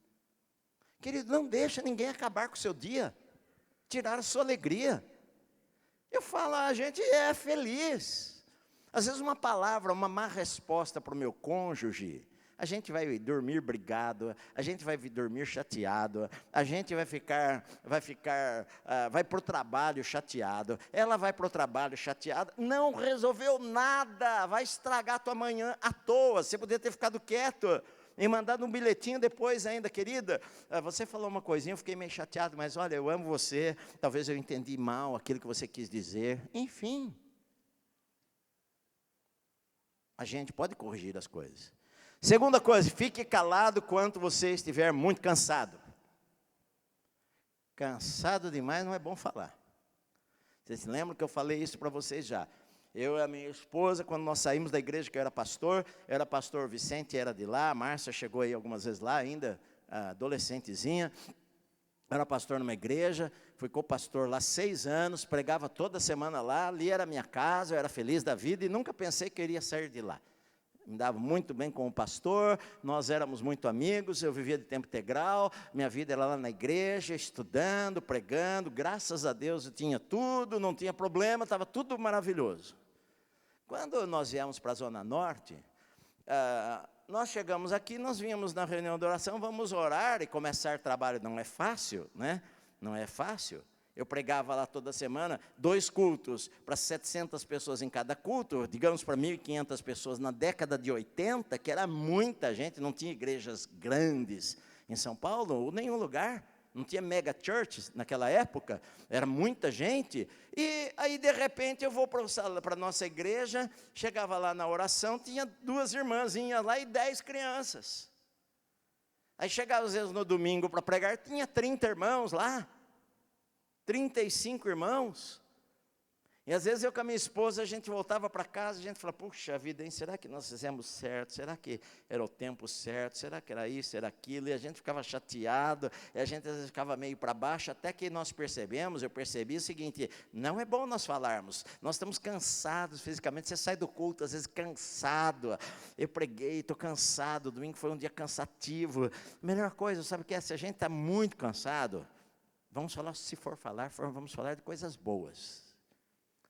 Querido, não deixa ninguém acabar com o seu dia, tirar a sua alegria. Eu falo, a gente é feliz. Às vezes uma palavra, uma má resposta para o meu cônjuge, a gente vai dormir brigado, a gente vai dormir chateado, a gente vai para o trabalho chateado, ela vai para o trabalho chateada, não resolveu nada, vai estragar a tua manhã à toa, você poderia ter ficado quieto, e mandado um bilhetinho depois ainda, querida, você falou uma coisinha, eu fiquei meio chateado, mas olha, eu amo você, talvez eu entendi mal aquilo que você quis dizer, enfim. A gente pode corrigir as coisas. Segunda coisa, fique calado quando você estiver muito cansado. Cansado demais não é bom falar. Vocês se lembram que eu falei isso para vocês já. Eu e a minha esposa, quando nós saímos da igreja, que eu era pastor Vicente, era de lá, a Márcia chegou aí algumas vezes lá ainda, adolescentezinha, era pastor numa igreja, fui co-pastor lá 6 anos, pregava toda semana lá, ali era a minha casa, eu era feliz da vida e nunca pensei que eu iria sair de lá. Me dava muito bem com o pastor, nós éramos muito amigos, eu vivia de tempo integral, minha vida era lá na igreja, estudando, pregando, graças a Deus eu tinha tudo, não tinha problema, estava tudo maravilhoso. Quando nós viemos para a Zona Norte, nós chegamos aqui, nós vínhamos na reunião de oração, vamos orar e começar trabalho, não é fácil, né? Não é fácil. Eu pregava lá toda semana, 2 cultos para 700 pessoas em cada culto, digamos para 1.500 pessoas na década de 80, que era muita gente, não tinha igrejas grandes em São Paulo, ou nenhum lugar, não tinha mega churches naquela época, era muita gente, e aí de repente eu vou para a nossa igreja, chegava lá na oração, tinha 2 irmãzinhas lá e 10 crianças. Aí chegava às vezes no domingo para pregar, tinha 30 irmãos lá, 35 irmãos, e às vezes eu com a minha esposa, a gente voltava para casa, a gente falava, puxa vida, hein, será que nós fizemos certo? Será que era o tempo certo? Será que era isso, era aquilo? E a gente ficava chateado, e a gente às vezes ficava meio para baixo, até que nós eu percebi o seguinte, não é bom nós falarmos, nós estamos cansados fisicamente, você sai do culto às vezes cansado, eu preguei, estou cansado, domingo foi um dia cansativo, melhor coisa, sabe o que é? Se a gente está muito cansado, vamos falar, se for falar, vamos falar de coisas boas.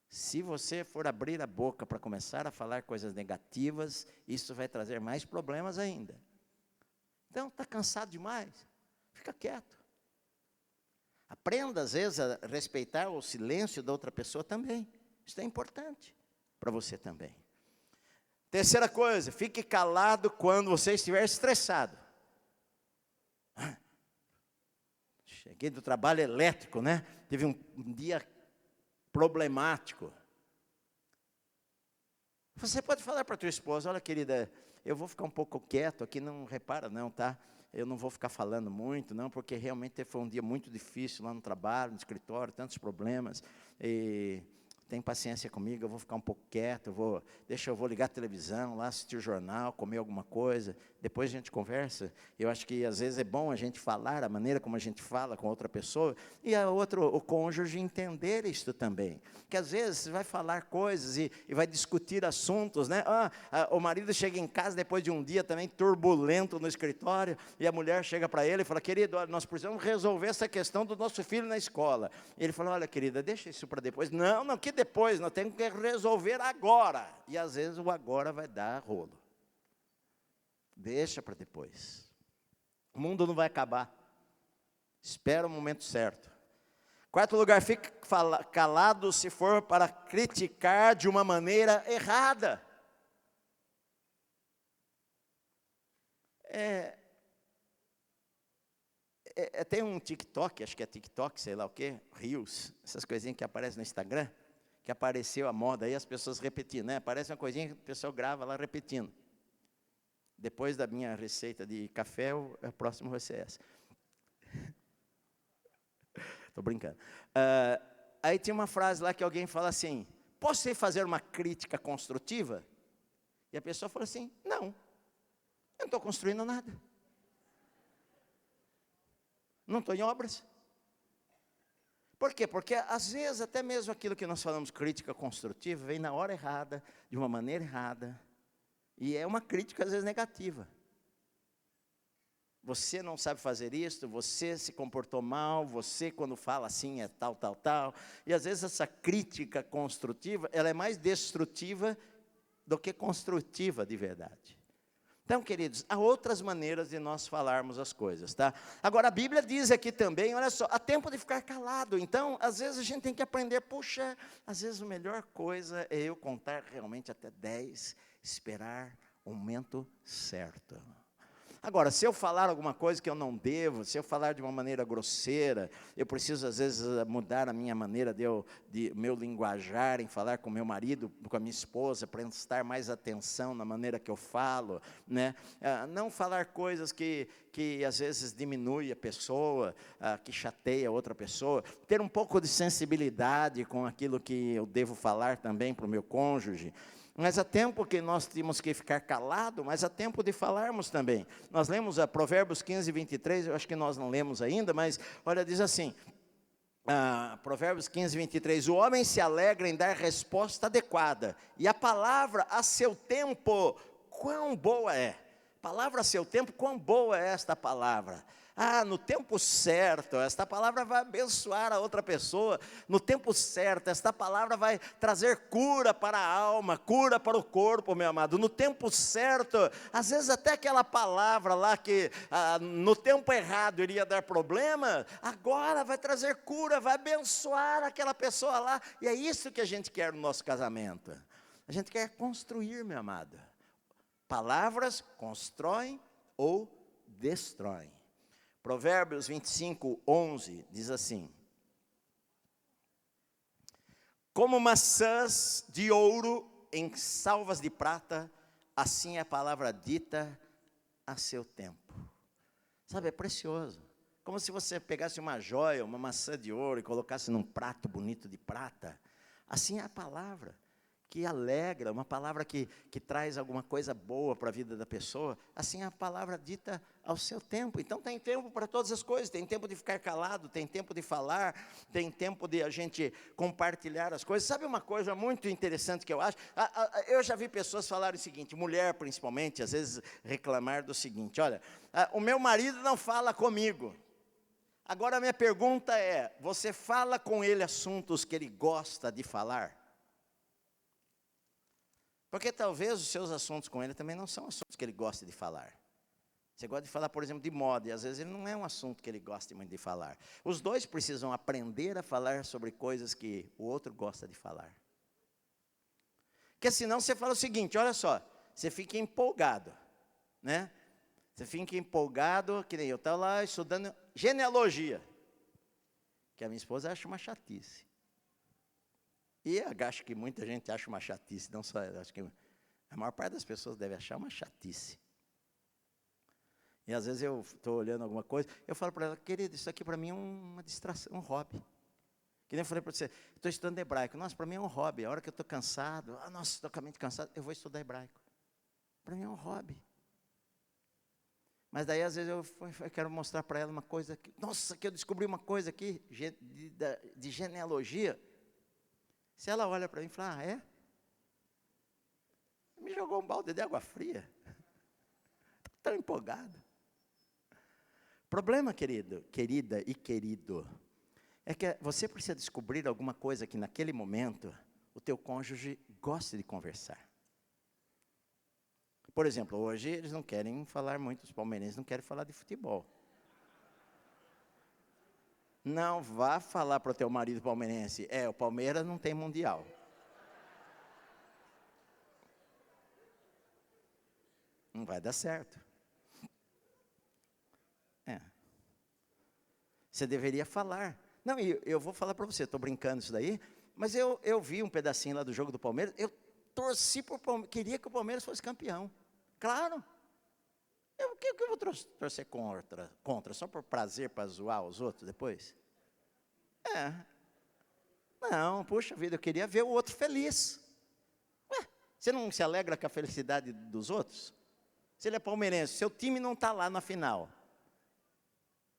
Se você for abrir a boca para começar a falar coisas negativas, isso vai trazer mais problemas ainda. Então, está cansado demais? Fica quieto. Aprenda, às vezes, a respeitar o silêncio da outra pessoa também. Isso é importante para você também. Terceira coisa, fique calado quando você estiver estressado. Cheguei do trabalho elétrico, né? Teve um dia problemático. Você pode falar para a tua esposa, olha querida, eu vou ficar um pouco quieto aqui, não repara não, tá? Eu não vou ficar falando muito, não, porque realmente foi um dia muito difícil lá no trabalho, no escritório, tantos problemas, e tem paciência comigo, eu vou ficar um pouco quieto, eu vou ligar a televisão, lá assistir o jornal, comer alguma coisa, depois a gente conversa. Eu acho que às vezes é bom a gente falar a maneira como a gente fala com outra pessoa, e o cônjuge entender isto também, que às vezes você vai falar coisas e vai discutir assuntos, né? O marido chega em casa depois de um dia também turbulento no escritório, e a mulher chega para ele e fala, querido, olha, nós precisamos resolver essa questão do nosso filho na escola. E ele fala, olha querida, deixa isso para depois. Não, que depois, nós temos que resolver agora. E às vezes o agora vai dar rolo. Deixa para depois. O mundo não vai acabar. Espera o momento certo. Quarto lugar, fique calado se for para criticar de uma maneira errada. Tem um TikTok, acho que é TikTok, sei lá o quê, Reels, essas coisinhas que aparecem no Instagram, que apareceu a moda aí, as pessoas repetindo, né? Aparece uma coisinha que o pessoal grava lá repetindo. Depois da minha receita de café, o próximo vai ser essa. Estou brincando. Aí tinha uma frase lá que alguém fala assim, posso fazer uma crítica construtiva? E a pessoa fala assim, não, eu não estou construindo nada. Não estou em obras. Por quê? Porque às vezes até mesmo aquilo que nós falamos crítica construtiva vem na hora errada, de uma maneira errada, e é uma crítica às vezes negativa. Você não sabe fazer isso, você se comportou mal, você quando fala assim é tal, tal, tal, e às vezes essa crítica construtiva, ela é mais destrutiva do que construtiva de verdade. Então, queridos, há outras maneiras de nós falarmos as coisas, tá? Agora, a Bíblia diz aqui também, olha só, há tempo de ficar calado. Então, às vezes a gente tem que aprender, puxa, às vezes a melhor coisa é eu contar realmente até 10, esperar o momento certo. Agora, se eu falar alguma coisa que eu não devo, se eu falar de uma maneira grosseira, eu preciso, às vezes, mudar a minha maneira de meu linguajar em falar com meu marido, com a minha esposa, prestar mais atenção na maneira que eu falo, né? Não falar coisas que às vezes diminui a pessoa, que chateia a outra pessoa, ter um pouco de sensibilidade com aquilo que eu devo falar também para o meu cônjuge. Mas há tempo que nós temos que ficar calados, mas há tempo de falarmos também. Nós lemos a Provérbios 15, 23, eu acho que nós não lemos ainda, mas olha, diz assim, Provérbios 15, 23, o homem se alegra em dar resposta adequada, e a palavra a seu tempo, quão boa é. Palavra a seu tempo, quão boa é esta palavra. no tempo certo, esta palavra vai abençoar a outra pessoa. No tempo certo, esta palavra vai trazer cura para a alma, cura para o corpo, meu amado. No tempo certo, às vezes até aquela palavra lá que no tempo errado iria dar problema, agora vai trazer cura, vai abençoar aquela pessoa lá. E é isso que a gente quer no nosso casamento. A gente quer construir, meu amado. Palavras constroem ou destroem. Provérbios 25, 11, diz assim: como maçãs de ouro em salvas de prata, assim é a palavra dita a seu tempo. Sabe, é precioso. Como se você pegasse uma joia, uma maçã de ouro e colocasse num prato bonito de prata. Assim é a palavra que alegra, uma palavra que traz alguma coisa boa para a vida da pessoa. Assim é a palavra dita ao seu tempo. Então tem tempo para todas as coisas, tem tempo de ficar calado, tem tempo de falar, tem tempo de a gente compartilhar as coisas. Sabe uma coisa muito interessante que eu acho? Eu já vi pessoas falarem o seguinte, mulher principalmente, às vezes reclamar do seguinte: olha, o meu marido não fala comigo. Agora a minha pergunta é, você fala com ele assuntos que ele gosta de falar? Porque talvez os seus assuntos com ele também não são assuntos que ele gosta de falar. Você gosta de falar, por exemplo, de moda, e às vezes ele não é um assunto que ele gosta muito de falar. Os dois precisam aprender a falar sobre coisas que o outro gosta de falar. Porque senão você fala o seguinte, olha só, você fica empolgado, né? Você fica empolgado, que nem eu estava lá estudando genealogia, que a minha esposa acha uma chatice. E eu acho que muita gente acha uma chatice, não só eu, acho que a maior parte das pessoas deve achar uma chatice. E às vezes eu estou olhando alguma coisa, eu falo para ela, querida, isso aqui para mim é uma distração, um hobby. Que nem eu falei para você, estou estudando hebraico. Nossa, para mim é um hobby. A hora que eu estou cansado, nossa, estou com a mente cansado, eu vou estudar hebraico. Para mim é um hobby. Mas daí às vezes eu quero mostrar para ela uma coisa, nossa, que eu descobri uma coisa aqui, de genealogia. Se ela olha para mim e fala, é? Me jogou um balde de água fria. Estou tão empolgado. Problema, querida e querido, é que você precisa descobrir alguma coisa que naquele momento o teu cônjuge gosta de conversar. Por exemplo, hoje eles não querem falar muito, os palmeirenses não querem falar de futebol. Não vá falar para o teu marido palmeirense, o Palmeiras não tem mundial. Não vai dar certo. Você deveria falar. Não, eu vou falar para você, estou brincando isso daí, mas eu vi um pedacinho lá do jogo do Palmeiras, eu torci para o Palmeiras, queria que o Palmeiras fosse campeão. Claro. O que eu vou torcer contra? Só por prazer, para zoar os outros depois? Não, puxa vida, eu queria ver o outro feliz. Você não se alegra com a felicidade dos outros? Se ele é palmeirense, seu time não está lá na final.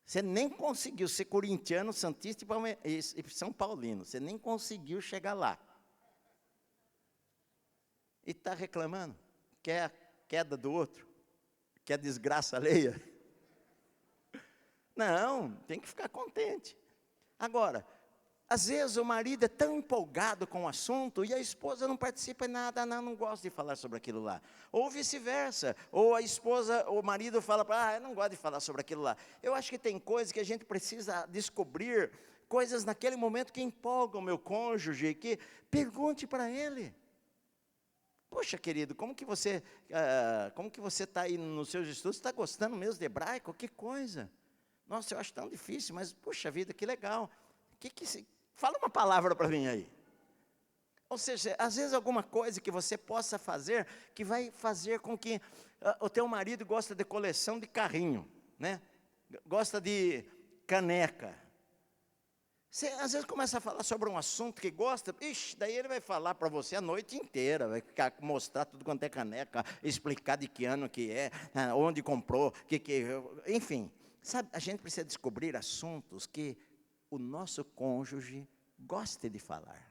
Você nem conseguiu ser corintiano, santista e São Paulino. Você nem conseguiu chegar lá. E está reclamando? Quer a queda do outro? Quer a desgraça alheia? Não, tem que ficar contente. Agora, às vezes o marido é tão empolgado com o assunto e a esposa não participa em nada, não gosta de falar sobre aquilo lá. Ou vice-versa, ou a esposa, o marido fala para eu não gosto de falar sobre aquilo lá. Eu acho que tem coisas que a gente precisa descobrir, coisas naquele momento que empolgam o meu cônjuge, que pergunte para ele. Poxa, querido, como que você está aí nos seus estudos? Está gostando mesmo de hebraico? Que coisa! Nossa, eu acho tão difícil, mas, puxa vida, que legal. Fala uma palavra para mim aí. Ou seja, às vezes alguma coisa que você possa fazer, que vai fazer com que o teu marido gosta de coleção de carrinho, né? Gosta de caneca. Você às vezes começa a falar sobre um assunto que gosta, daí ele vai falar para você a noite inteira, vai mostrar tudo quanto é caneca, explicar de que ano que é, onde comprou, enfim. Sabe, a gente precisa descobrir assuntos que o nosso cônjuge goste de falar.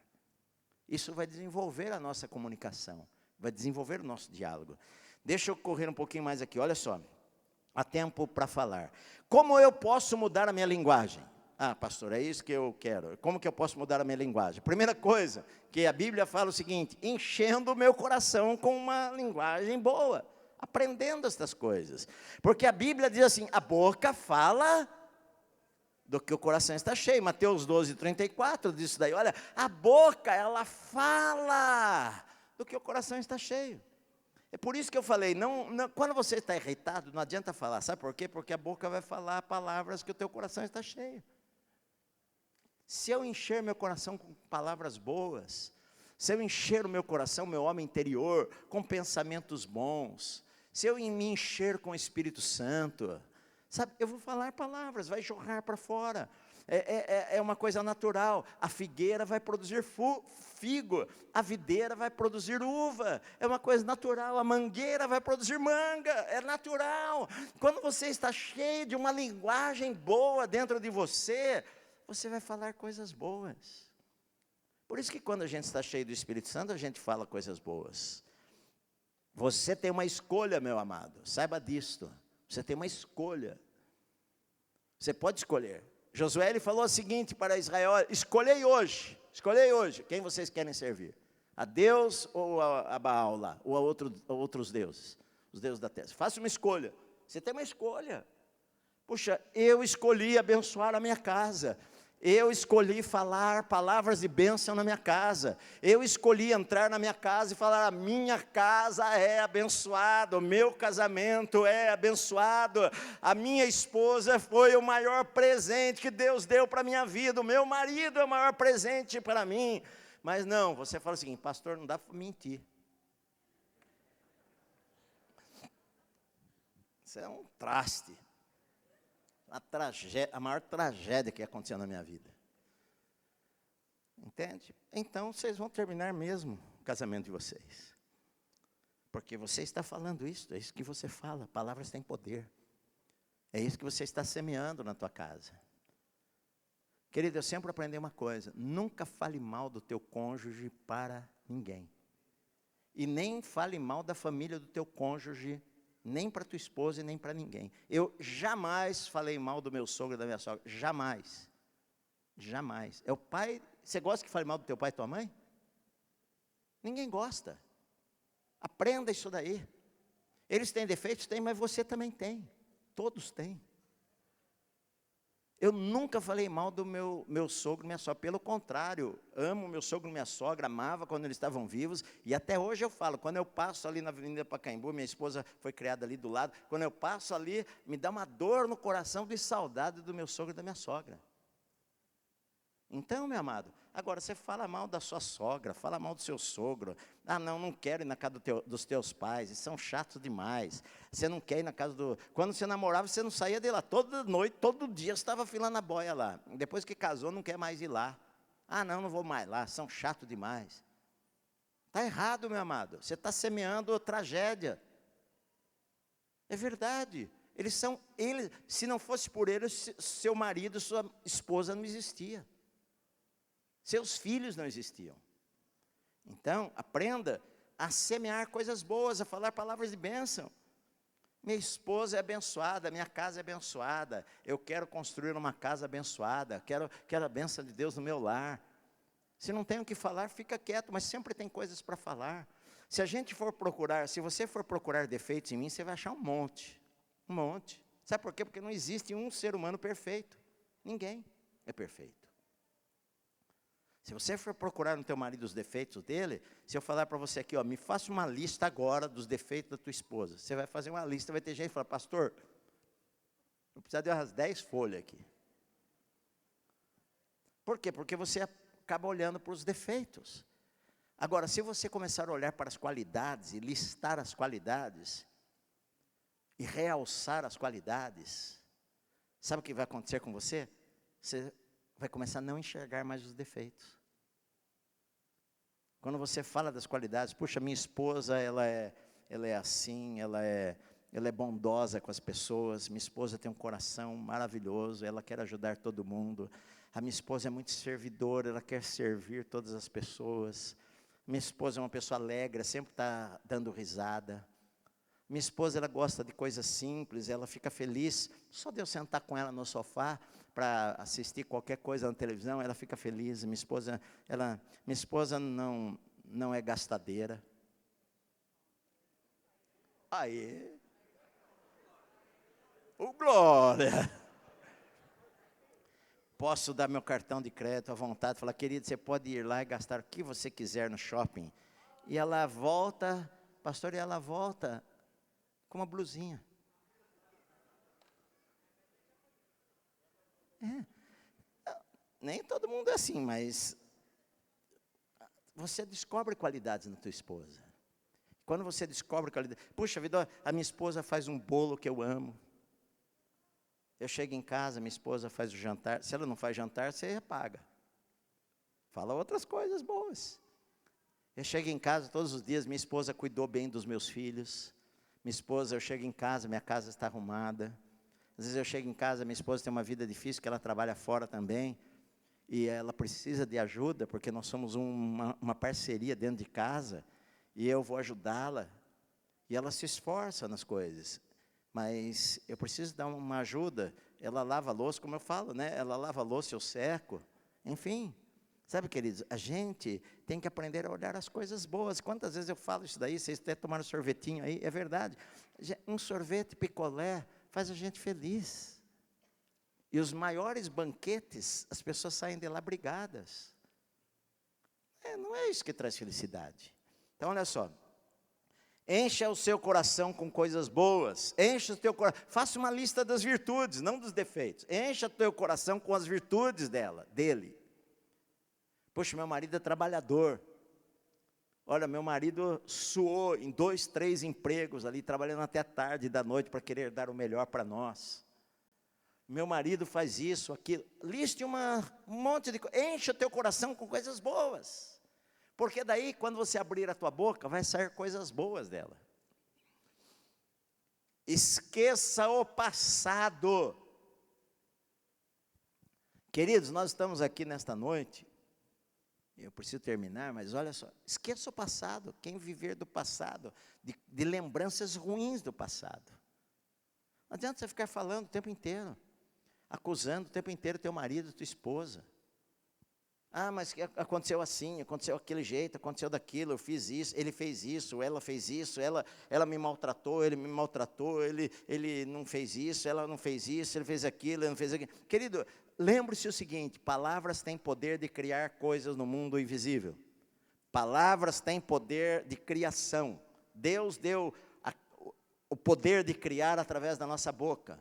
Isso vai desenvolver a nossa comunicação, vai desenvolver o nosso diálogo. Deixa eu correr um pouquinho mais aqui, olha só. há tempo para falar. Como eu posso mudar a minha linguagem? Ah, pastor, é isso que eu quero. Como que eu posso mudar a minha linguagem? Primeira coisa, que a Bíblia fala o seguinte: enchendo o meu coração com uma linguagem boa, aprendendo estas coisas. Porque a Bíblia diz assim, a boca fala do que o coração está cheio. Mateus 12:34 diz isso daí. Olha, a boca, ela fala do que o coração está cheio. É por isso que eu falei, quando você está irritado, não adianta falar. Sabe por quê? Porque a boca vai falar palavras que o teu coração está cheio. Se eu encher meu coração com palavras boas, se eu encher o meu coração, meu homem interior, com pensamentos bons, se eu me encher com o Espírito Santo, sabe, eu vou falar palavras, vai jorrar para fora. É uma coisa natural. A figueira vai produzir figo, a videira vai produzir uva, é uma coisa natural. A mangueira vai produzir manga, é natural. Quando você está cheio de uma linguagem boa dentro de você, você vai falar coisas boas. Por isso que quando a gente está cheio do Espírito Santo, a gente fala coisas boas. Você tem uma escolha, meu amado, saiba disto. Você tem uma escolha. Você pode escolher. Josué, ele falou o seguinte para Israel: escolhei hoje, quem vocês querem servir? A Deus ou a Baal lá, ou a outros deuses, os deuses da terra? Faça uma escolha. Você tem uma escolha. Puxa, eu escolhi abençoar a minha casa. Eu escolhi falar palavras de bênção na minha casa. Eu escolhi entrar na minha casa e falar: a minha casa é abençoada, o meu casamento é abençoado, a minha esposa foi o maior presente que Deus deu para a minha vida, o meu marido é o maior presente para mim. Mas não, você fala o seguinte: pastor, não dá para mentir. Isso é um traste. A maior tragédia que aconteceu na minha vida. Entende? Então, vocês vão terminar mesmo o casamento de vocês. Porque você está falando isso, é isso que você fala. Palavras têm poder. É isso que você está semeando na tua casa. Querido, eu sempre aprendi uma coisa: nunca fale mal do teu cônjuge para ninguém. E nem fale mal da família do teu cônjuge, nem para tua esposa e nem para ninguém. Eu jamais falei mal do meu sogro e da minha sogra, jamais. Jamais. É o pai. Você gosta que fale mal do teu pai e tua mãe? Ninguém gosta. Aprenda isso daí. Eles têm defeitos? Tem, mas você também tem. Todos têm. Eu nunca falei mal do meu sogro e minha sogra, pelo contrário, amo meu sogro e minha sogra, amava quando eles estavam vivos, e até hoje eu falo, quando eu passo ali na Avenida Pacaembu, minha esposa foi criada ali do lado, quando eu passo ali, me dá uma dor no coração de saudade do meu sogro e da minha sogra. Então, meu amado, agora você fala mal da sua sogra, fala mal do seu sogro. Ah, não quero ir na casa dos teus pais, eles são chatos demais. Você não quer ir na casa do... Quando você namorava, você não saía de lá. Toda noite, todo dia, você estava filando a boia lá. Depois que casou, não quer mais ir lá. Ah, não vou mais lá, são chatos demais. Está errado, meu amado. Você está semeando tragédia. É verdade. Se não fosse por eles, seu marido, sua esposa não existia. Seus filhos não existiam. Então, aprenda a semear coisas boas, a falar palavras de bênção. Minha esposa é abençoada, minha casa é abençoada. Eu quero construir uma casa abençoada. Quero a bênção de Deus no meu lar. Se não tem o que falar, fica quieto, mas sempre tem coisas para falar. Se você for procurar defeitos em mim, você vai achar um monte. Um monte. Sabe por quê? Porque não existe um ser humano perfeito. Ninguém é perfeito. Se você for procurar no teu marido os defeitos dele, se eu falar para você aqui, me faça uma lista agora dos defeitos da tua esposa. Você vai fazer uma lista, vai ter gente que fala: pastor, eu preciso de umas 10 folhas aqui. Por quê? Porque você acaba olhando para os defeitos. Agora, se você começar a olhar para as qualidades e listar as qualidades, e realçar as qualidades, sabe o que vai acontecer com você? Você vai começar a não enxergar mais os defeitos. Quando você fala das qualidades: puxa, minha esposa, ela é assim, ela é bondosa com as pessoas, minha esposa tem um coração maravilhoso, ela quer ajudar todo mundo, a minha esposa é muito servidora, ela quer servir todas as pessoas, minha esposa é uma pessoa alegre, sempre está dando risada. Minha esposa, ela gosta de coisas simples, ela fica feliz. Só de eu sentar com ela no sofá para assistir qualquer coisa na televisão, ela fica feliz. Minha esposa não é gastadeira. Aí, glória! Posso dar meu cartão de crédito à vontade, falar, querido, você pode ir lá e gastar o que você quiser no shopping. E ela volta, pastor, e ela volta com uma blusinha. Nem todo mundo é assim, mas você descobre qualidades na tua esposa. Quando você descobre qualidades, puxa vida, a minha esposa faz um bolo que eu amo. Eu chego em casa, minha esposa faz o jantar. Se ela não faz jantar, você repaga. Fala outras coisas boas. Eu chego em casa todos os dias, minha esposa cuidou bem dos meus filhos. Minha esposa, eu chego em casa, minha casa está arrumada. Às vezes eu chego em casa, minha esposa tem uma vida difícil, que ela trabalha fora também. E ela precisa de ajuda, porque nós somos uma parceria dentro de casa. E eu vou ajudá-la. E ela se esforça nas coisas. Mas eu preciso dar uma ajuda. Ela lava a louça, como eu falo, né? Ela lava a louça, eu seco. Enfim, sabe, queridos, a gente tem que aprender a olhar as coisas boas. Quantas vezes eu falo isso daí, vocês até tomaram um sorvetinho aí, é verdade. Um sorvete picolé faz a gente feliz. E os maiores banquetes, as pessoas saem de lá brigadas. Não é isso que traz felicidade. Então, olha só. Encha o seu coração com coisas boas. Encha o teu coração. Faça uma lista das virtudes, não dos defeitos. Encha o teu coração com as virtudes dele. Poxa, meu marido é trabalhador. Olha, meu marido suou em 2, 3 empregos ali, trabalhando até tarde da noite para querer dar o melhor para nós. Meu marido faz isso, aquilo. Liste um monte de coisas. Encha o teu coração com coisas boas. Porque daí, quando você abrir a tua boca, vai sair coisas boas dela. Esqueça o passado. Queridos, nós estamos aqui nesta noite. Eu preciso terminar, mas olha só. Esqueça o passado. Quem viver do passado, de lembranças ruins do passado. Não adianta você ficar falando o tempo inteiro. Acusando o tempo inteiro teu marido, tua esposa. Ah, mas aconteceu assim, aconteceu aquele jeito, aconteceu daquilo, eu fiz isso, ele fez isso, ela me maltratou, ele me maltratou, ele não fez isso, ela não fez isso, ele fez aquilo, ele não fez aquilo. Querido, lembre-se o seguinte, palavras têm poder de criar coisas no mundo invisível. Palavras têm poder de criação. Deus deu o poder de criar através da nossa boca.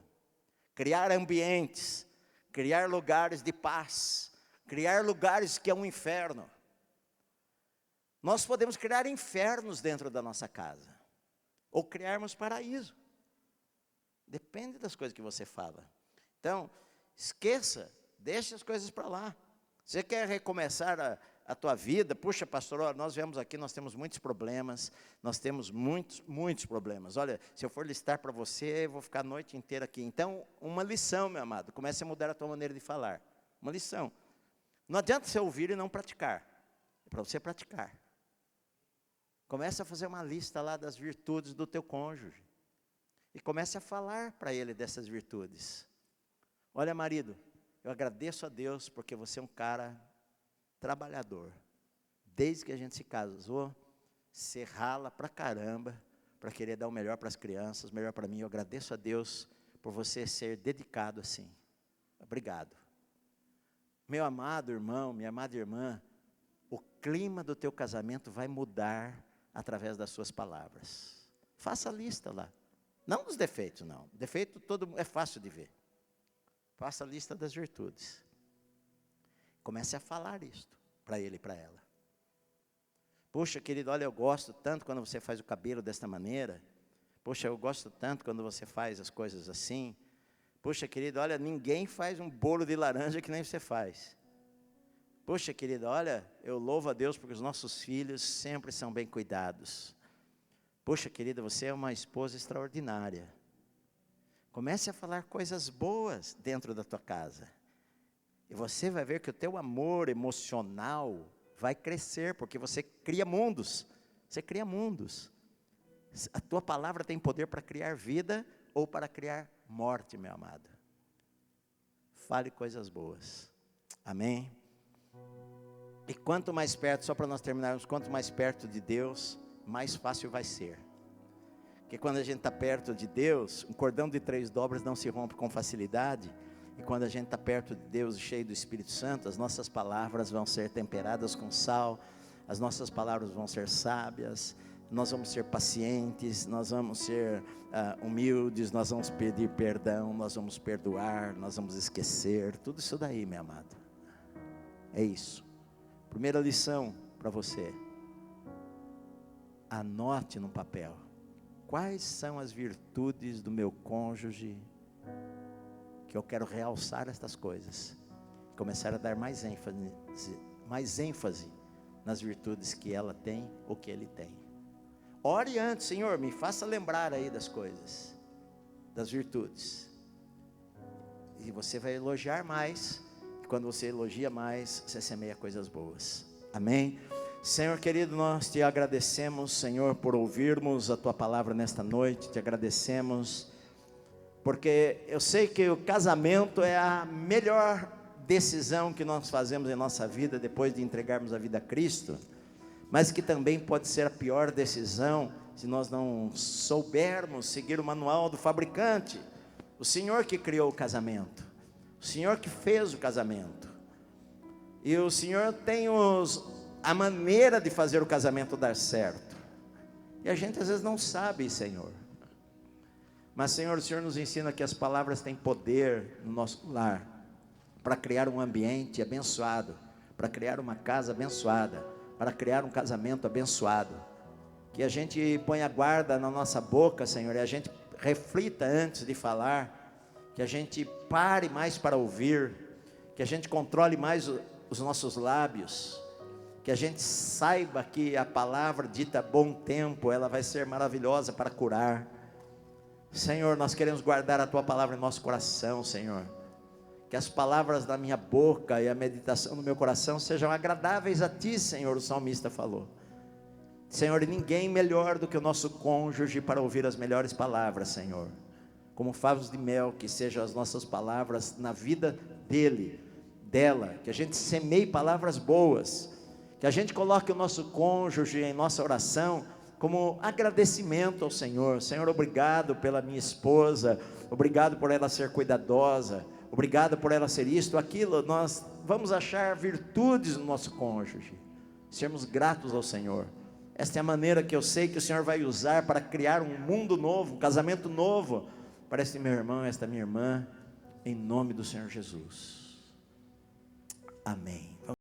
Criar ambientes, criar lugares de paz, criar lugares que é um inferno. Nós podemos criar infernos dentro da nossa casa, ou criarmos paraíso. Depende das coisas que você fala. Então, esqueça, deixe as coisas para lá. Você quer recomeçar a tua vida? Puxa, pastor, nós viemos aqui, nós temos muitos problemas, nós temos muitos problemas. Olha, se eu for listar para você, eu vou ficar a noite inteira aqui. Então, uma lição, meu amado, comece a mudar a tua maneira de falar. Uma lição. Não adianta você ouvir e não praticar. É para você praticar. Comece a fazer uma lista lá das virtudes do teu cônjuge. E comece a falar para ele dessas virtudes. Olha, marido, eu agradeço a Deus porque você é um cara trabalhador. Desde que a gente se casou, você rala pra caramba para querer dar o melhor para as crianças, o melhor para mim. Eu agradeço a Deus por você ser dedicado assim. Obrigado. Meu amado irmão, minha amada irmã, o clima do teu casamento vai mudar através das suas palavras. Faça a lista lá. Não dos defeitos, não. Defeito todo é fácil de ver. Faça a lista das virtudes. Comece a falar isto para ele e para ela. Poxa, querido, olha, eu gosto tanto quando você faz o cabelo desta maneira. Poxa, eu gosto tanto quando você faz as coisas assim. Poxa, querido, olha, ninguém faz um bolo de laranja que nem você faz. Poxa, querido, olha, eu louvo a Deus porque os nossos filhos sempre são bem cuidados. Poxa, querida, você é uma esposa extraordinária. Comece a falar coisas boas dentro da tua casa. E você vai ver que o teu amor emocional vai crescer, porque você cria mundos. Você cria mundos. A tua palavra tem poder para criar vida ou para criar morte, meu amado. Fale coisas boas. Amém? E quanto mais perto, só para nós terminarmos, quanto mais perto de Deus, mais fácil vai ser. Porque quando a gente está perto de Deus, um cordão de 3 dobras não se rompe com facilidade. E quando a gente está perto de Deus, cheio do Espírito Santo, as nossas palavras vão ser temperadas com sal, as nossas palavras vão ser sábias, nós vamos ser pacientes, nós vamos ser humildes, nós vamos pedir perdão, nós vamos perdoar, nós vamos esquecer, tudo isso daí, meu amado. É isso. Primeira lição para você: anote no papel, quais são as virtudes do meu cônjuge, que eu quero realçar estas coisas, começar a dar mais ênfase nas virtudes que ela tem ou que ele tem. Ore antes: Senhor, me faça lembrar aí das coisas, das virtudes, e você vai elogiar mais. E quando você elogia mais, você semeia coisas boas. Amém? Senhor querido, nós te agradecemos, Senhor, por ouvirmos a tua palavra nesta noite. Te agradecemos porque eu sei que o casamento é a melhor decisão que nós fazemos em nossa vida depois de entregarmos a vida a Cristo, mas que também pode ser a pior decisão se nós não soubermos seguir o manual do fabricante. O Senhor que criou o casamento, o Senhor que fez o casamento, e o Senhor tem a maneira de fazer o casamento dar certo, e a gente às vezes não sabe, Senhor. Mas, Senhor, o Senhor nos ensina que as palavras têm poder no nosso lar, para criar um ambiente abençoado, para criar uma casa abençoada, para criar um casamento abençoado. Que a gente ponha guarda na nossa boca, Senhor, e a gente reflita antes de falar, que a gente pare mais para ouvir, que a gente controle mais os nossos lábios, que a gente saiba que a palavra dita a bom tempo, ela vai ser maravilhosa para curar. Senhor, nós queremos guardar a tua palavra em nosso coração, Senhor. Que as palavras da minha boca e a meditação do meu coração sejam agradáveis a ti, Senhor, o salmista falou. Senhor, e ninguém melhor do que o nosso cônjuge para ouvir as melhores palavras, Senhor. Como favos de mel, que sejam as nossas palavras na vida dele, dela. Que a gente semeie palavras boas. Que a gente coloque o nosso cônjuge em nossa oração como agradecimento ao Senhor. Senhor, obrigado pela minha esposa, obrigado por ela ser cuidadosa, obrigado por ela ser isto, aquilo. Nós vamos achar virtudes no nosso cônjuge, sermos gratos ao Senhor. Esta é a maneira que eu sei que o Senhor vai usar para criar um mundo novo, um casamento novo, para este meu irmão, esta minha irmã, em nome do Senhor Jesus. Amém.